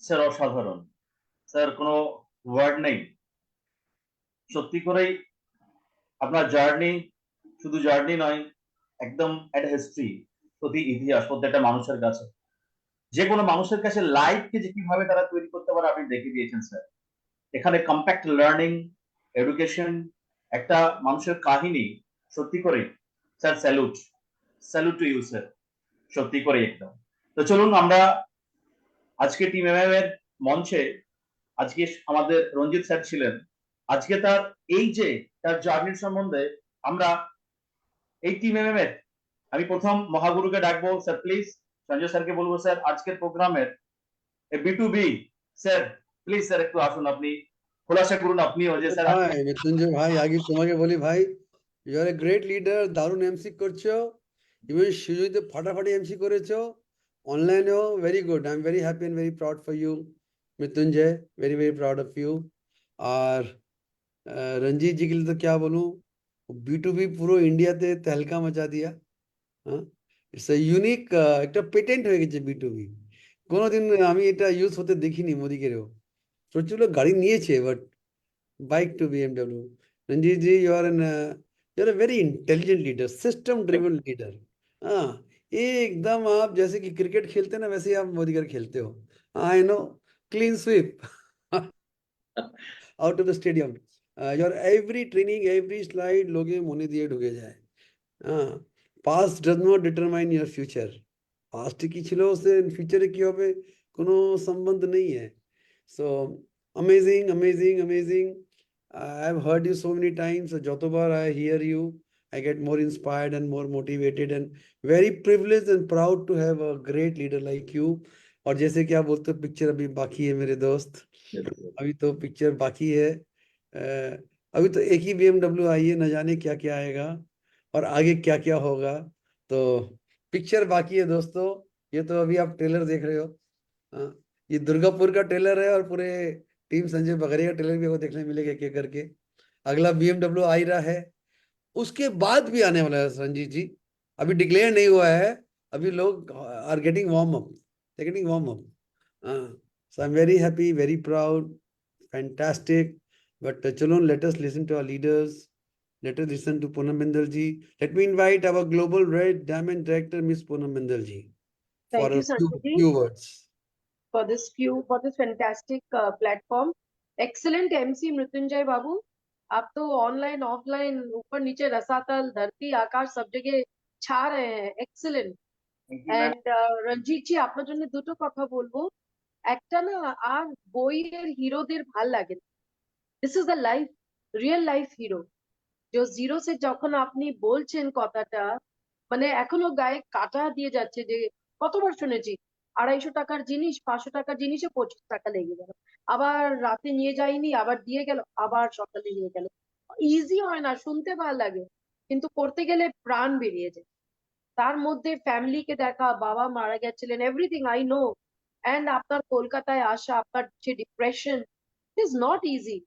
Sir অসাধারণ স্যার, কোনো ওয়ার্ড নেই। সত্যি করেই আপনার জার্নি শুধু জার্নি নয়, একদম একটা হিস্ট্রি, প্রতি ইতিহাস প্রত্যেকটা মানুষের কাছে, যে কোনো মানুষের কাছে লাইফকে যে কিভাবে তারা তৈরি করতে পারে আপনি দেখিয়ে দিয়েছেন স্যার। এখানে কম্প্যাক্ট লার্নিং, এডুকেশন, একটা মানুষের কাহিনী, সত্যি করে sir salute, salute to you sir, সত্যি করে একদম। তো চলুন আমরা আজকে টিম এমএম এর মঞ্চে, আজকে আমাদের রঞ্জিত স্যার ছিলেন, আজকে তার এই যে তার জার্নির সম্বন্ধে আমরা এই টিম এমএম এর, আমি প্রথম মহাগুরুকে ডাকবো স্যার, প্লিজ সঞ্জয় স্যারকে বলবো স্যার আজকের প্রোগ্রামের বি2বি স্যার, প্লিজ স্যার একটু আসুন, আপনি খোলাসা করুন আপনিও যে স্যার। ভাই মৃত্যুঞ্জয় ভাই, আগে তোমাকে বলি ভাই, you are a great leader, দারুণ এমসি করছো, ইভেন সুজয়তে ফাটাফাটি এমসি করেছো, অনলাইনেও very good. I am very happy and very proud for you Mrityunjay, very very proud of you. और रंजीत जी के लिए तो क्या बोलूं, बी2बी পুরো ইন্ডিয়াতে তেহলকা মচা দিয়া। ইটস এ ইউনিক, একটা পেটেন্ট হয়ে গেছে বি2বি। কোনোদিন আমি এটা ইউজ হতে দেখিনি মোদিকেরও। প্রচুর লোক গাড়ি নিয়েছে, but bike to BMW। Ranjit ji, you are a very intelligent leader, system driven leader। हाँ, एकदम आप जैसे कि क्रिकेट खेलते हैं ना, वैसे ही आप मोदीगर खेलते हो। I know, clean sweep out of the stadium. Your every training, every slide लोगे মনে দিয়ে ঢুকে যায়। हाँ, past does not determine your future। past কি ছিল, সে ফিউচারে কি হবে কোনো সম্বন্ধ নেই है। So amazing, amazing, amazing। I've heard you so many times, so যতবার I hear you, I get more inspired and more motivated and very privileged and proud to have a great leader like you। और जैसे कि आप बोलते हो पिक्चर अभी बाकी है मेरे दोस्त, अभी तो पिक्चर बाकी है। अभी तो एक ही BMW आई है, न जाने क्या क्या आएगा और आगे क्या क्या होगा। तो पिक्चर बाकी है दोस्तों। ये तो अभी आप ट्रेलर देख रहे हो, ये दुर्गापुर का ट्रेलर है और पूरे टीम संजय बगरिया का ट्रेलर भी आपको देखने मिलेगा एक एक करके। अगला BMW आ ही रहा है, उसके बाद भी आने वाला है संजीत जी, अभी डिक्लेयर नहीं हुआ है, अभी लोग are getting warm up, getting warm up. So I am very happy, very proud, fantastic. But चलो, let us listen to our leaders, let us listen to Poonam Bindal ji। Let me invite our global red diamond director Miss Poonam Bindal ji for Thank you, a Sanjay ji, few words। for this fantastic platform। Excellent MC Mrityunjay बाबू, आप तो ऑनलाइन ऑफलाइन ऊपर नीचे रसातल धरती आकाश सब जगह छा रहे हैं। एक्सीलेंट। এন্ড রঞ্জিত জি, আপনার জন্য দুটো কথা বলবো। একটা না, আর বইয়ের হিরোদের ভাল লাগে না, this is the life, real life hero. যে জিরো সে যখন আপনি বলছেন কথাটা, মানে এখনো গায়ে কাটা দিয়ে যাচ্ছে, যে কতবার শুনেছি 250 টাকার জিনিস 500 টাকার জিনিসে 25 টাকা লেগে গেল, আবার রাতে নিয়ে যায়নি, আবার দিয়ে গেল, আবার সকালে নিয়ে গেল। ইজি হয় না, শুনতে ভালো লাগে, কিন্তু করতে গেলে প্রাণ বেরিয়ে যায়। তার মধ্যে ফ্যামিলিকে দেখা, বাবা মারা গেছিলেন, এভরিথিং আই নো। অ্যান্ড আপনার কলকাতায় আসা, আপনার যে ডিপ্রেশন, ইজ নট ইজি।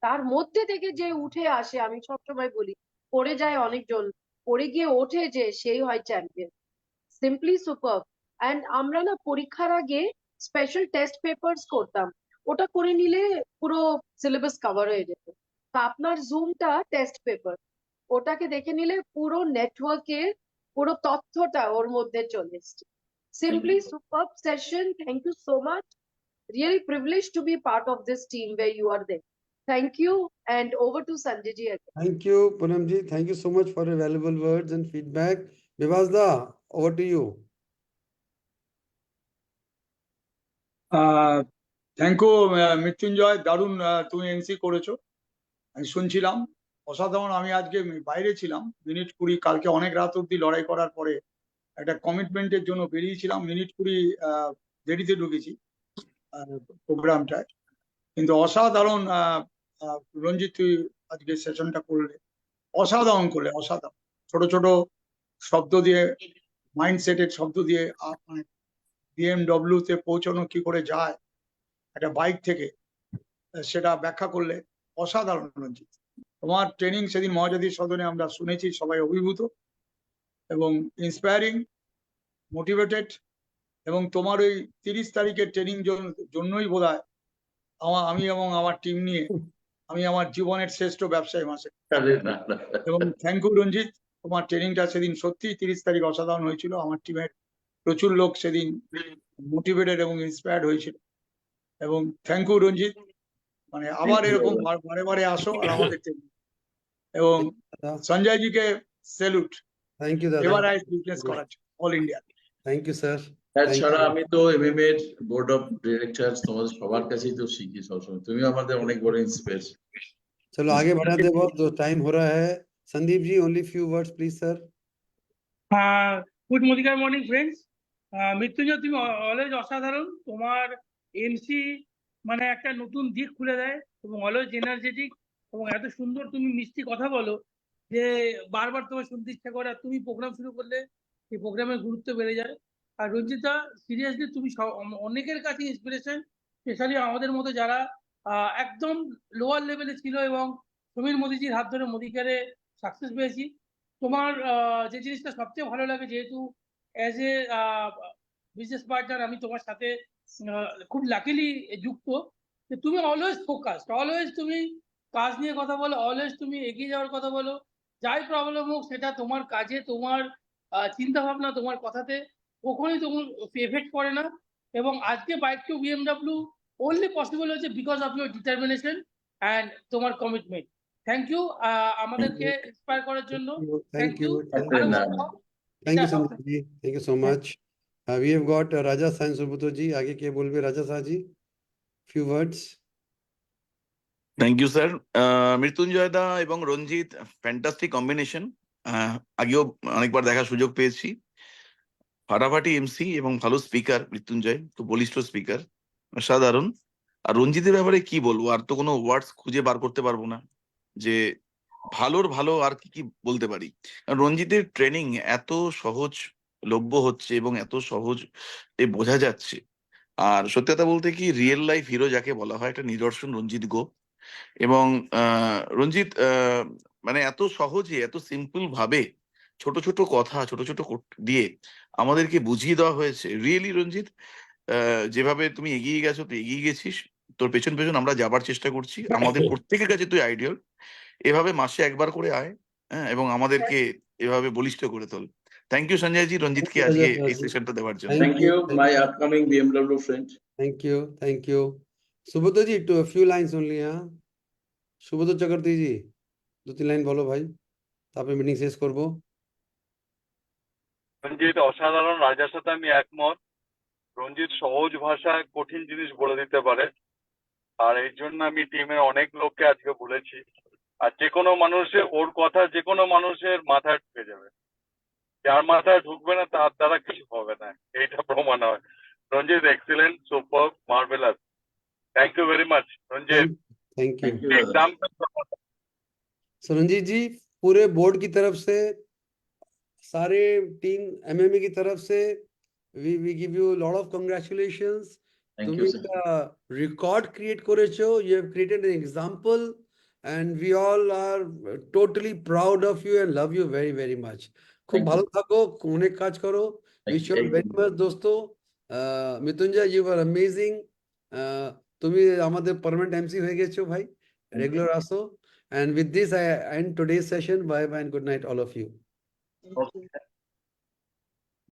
তার মধ্যে থেকে যে উঠে আসে, আমি সবসময় বলি, পড়ে যায় অনেকজন, পড়ে গিয়ে ওঠে যে, সেই হয় চ্যাম্পিয়ন। Simply super. অ্যান্ড আমরা না পরীক্ষার আগে স্পেশাল টেস্ট পেপারস করতাম, ওটা করে নিলে পুরো সিলেবাস কভার হয়ে যেত। তা আপনার জুমটা টেস্ট পেপার, ওটাকে দেখে নিলে পুরো নেটওয়ার্কের পুরো তথ্যটা ওর মধ্যে চলে এসছে। Simply super session, thank you so much. Really privileged to be part of this team where you are there. Thank you, and over to Sanjay ji again. Thank you, Poonamji. Thank you so much for your valuable words and feedback. Bivasda, over to you. Thank you Mrityunjay, দারুণ তুমি এনসি করেছো, আমি শুনছিলাম, অসাধারণ। আমি আজকে বাইরে ছিলাম মিনিট 20, কালকে অনেক রাত অব্দি লড়াই করার পরে একটা কমিটমেন্টের জন্য বেরিয়েছিলাম, মিনিট 20 দেরিতে ঢুকেছি প্রোগ্রামটায়, কিন্তু অসাধারণ। রঞ্জিত, তুই আজকে সেশনটা করলে, অসাধারণ করলে, অসাধারণ। ছোট ছোট শব্দ দিয়ে, মাইন্ডসেটের শব্দ দিয়ে, মানে BMW তে পৌঁছানো কি করে যায় একটা বাইক থেকে, সেটা ব্যাখ্যা করলে অসাধারণ। রঞ্জিত, তোমার ট্রেনিং সেদিন মহাজাতির সদনে আমরা শুনেছি, সবাই অভিভূত এবং ইন্সপায়ারিং, মোটিভেটেড। এবং তোমার ওই 30 তারিখের ট্রেনিং জন্যই বোধহয় আমি এবং আমার টিম নিয়ে আমি আমার জীবনের শ্রেষ্ঠ ব্যবসায়ী মাসে। এবং থ্যাংক ইউ রঞ্জিত, তোমার ট্রেনিংটা সেদিন সত্যি 30 তারিখ অসাধারণ হয়েছিল। আমার টিমের প্রচুর লোক সেদিন মোটিভেটেড এবং ইন্সপায়ার্ড হয়েছিল। এবং থ্যাংক ইউ রঞ্জিত, মানে আবার এরকম বারে বারে আসো আর আমাদের ট্রেনিং। এবং সঞ্জয় জিকে স্যালুট, Thank you, Dada. এভারাইজ বিজনেস করার জন্য all India. Thank you, sir. তাছাড়া আমি তো MMA এর বোর্ড অফ ডিরেক্টরস তোমাদের সবার কাছেই তো শিখি সবসময়, তুমি আমাদের অনেক বড় ইন্সপিরেশন। चलो आगे बढ़ाते बहुत, जो टाइम हो रहा है। Sandeep ji, only few words, please, sir. Good morning friends. Mrityunjay, তুমি অলওয়েজ অসাধারণ। তোমার এমসি মানে একটা নতুন দিক খুলে দেয়, এবং অলওয়েজ এনার্জেটিক, এবং এত সুন্দর তুমি মিষ্টি কথা বলো যে বারবার তোমার শুনতে ইচ্ছা করে। আর তুমি প্রোগ্রাম শুরু করলে এই প্রোগ্রামের গুরুত্ব বেড়ে যায়। আর রঞ্জিতা, সিরিয়াসলি তুমি অনেকের কাছে ইন্সপিরেশন, স্পেশালি আমাদের মতো যারা একদম লোয়ার লেভেলে ছিল, এবং সমীর মোদিজির হাত ধরে মোদিকারে সাকসেস পেয়েছি। তোমার যে জিনিসটা সবচেয়ে ভালো লাগে, যেহেতু অ্যাজ এ বিজনেস পার্টনার আমি তোমার সাথে খুব লাকিলি যুক্ত, যে তুমি অলওয়েজ ফোকাসড, অলওয়েজ তুমি কাজ নিয়ে কথা বলো, অলওয়েজ তুমি এগিয়ে যাওয়ার কথা বলো। যাই প্রবলেম হোক সেটা তোমার কাজে, তোমার চিন্তা ভাবনা, তোমার কথাতে কখনোই তোমার এফেক্ট করে না। এবং আজকে bike to BMW only possible হয়েছে because of your determination and তোমার কমিটমেন্ট। থ্যাংক ইউ আমাদেরকে ইন্সপায়ার করার জন্য। Thank you. Thank you, Sandeep ji. Thank you so much. We have got Raja Sain Subuto ji. आगे क्या बोलबे Raja Sah ji? Few words. Thank you sir. Mrityunjay da এবং রঞ্জিত, ফ্যান্টাস্টিক কম্বিনেশন। আগেও অনেকবার দেখার সুযোগ পেয়েছি। ফাটাফাটি এমসি এবং ভালো স্পিকার। মৃত্যুঞ্জয় তো বলিষ্ঠ স্পিকার, অসাধারণ। আর রঞ্জিতের ব্যাপারে কি বলবো, আর তো কোনো ওয়ার্ডস খুঁজে বার করতে পারবো না যে ভালোর ভালো আর কি কি বলতে পারি। রঞ্জিতের ট্রেনিং এত সহজ লভ্য হচ্ছে এবং এত সহজ বোঝা যাচ্ছে। আর সত্যি কথা বলতে কি, রিয়েল লাইফ হিরো যাকে বলা হয়, একটা নিদর্শন রঞ্জিত গো। এবং রঞ্জিত মানে এত সহজে, এত সিম্পল ভাবে ছোট ছোট কথা, ছোট ছোট দিয়ে আমাদেরকে বুঝিয়ে দেওয়া হয়েছে। রিয়েলি রঞ্জিত, যেভাবে তুমি এগিয়ে গেছো, তুই এগিয়ে গেছিস, তোর পেছন পেছন আমরা যাবার চেষ্টা করছি। আমাদের প্রত্যেকের কাছে তুই আইডিয়াল। এভাবে মাসে একবার করে আয়, হ্যাঁ, এবং আমাদেরকে এভাবে বলিষ্ঠ করে তোল। থ্যাংক ইউ সঞ্জয় জি, রঞ্জিতকে আজকে এই সেশনটা দেওয়ার জন্য। Thank you my upcoming BMW friend. Thank you. Subuto ji, to a few lines only, हाँ. সুব্রত চক্রবর্তী জি, 2-3 লাইন বলো ভাই, তারপরে মিটিং শেষ করবো। রঞ্জিত অসাধারণ, রাজার সাথে আমি একমত। রঞ্জিত সহজ ভাষায় কঠিন জিনিস বলে দিতে পারে, আর এই জন্য আমি টিমের অনেক লোককে আজকে বলেছি। আর যে কোনো মানুষের, ওর কথা যে কোনো মানুষের মাথায় ঢুকে যাবে, যার মাথায় ঢুকবে না তার দ্বারা কিছু হবে না, এইটা প্রমাণ হয়। Ranjit, excellent, superb, marvelous. Thank you very much, Ranjit. Thank you Thank you, दादा। एग्जाम सो रंजीत जी, पूरे बोर्ड की तरफ से, सारे टीम एमएमई की तरफ से, we give you a lot of congratulations. Thank তুমি you, sir. একটা রেকর্ড ক্রিয়েট করেছো, you have created an example, and we all are totally proud of you and love you very very much. খুব Thank you. ভালো থাকো, অনেক কাজ করো, Thank wish you. you all very much দোস্তো। Mrityunjay, you were amazing. তুমি আমাদের পার্মানেন্ট এমসি হয়ে গেছো ভাই, you. রেগুলার আসো। And with this I end today's session. Bye bye and good night all of you. Okay.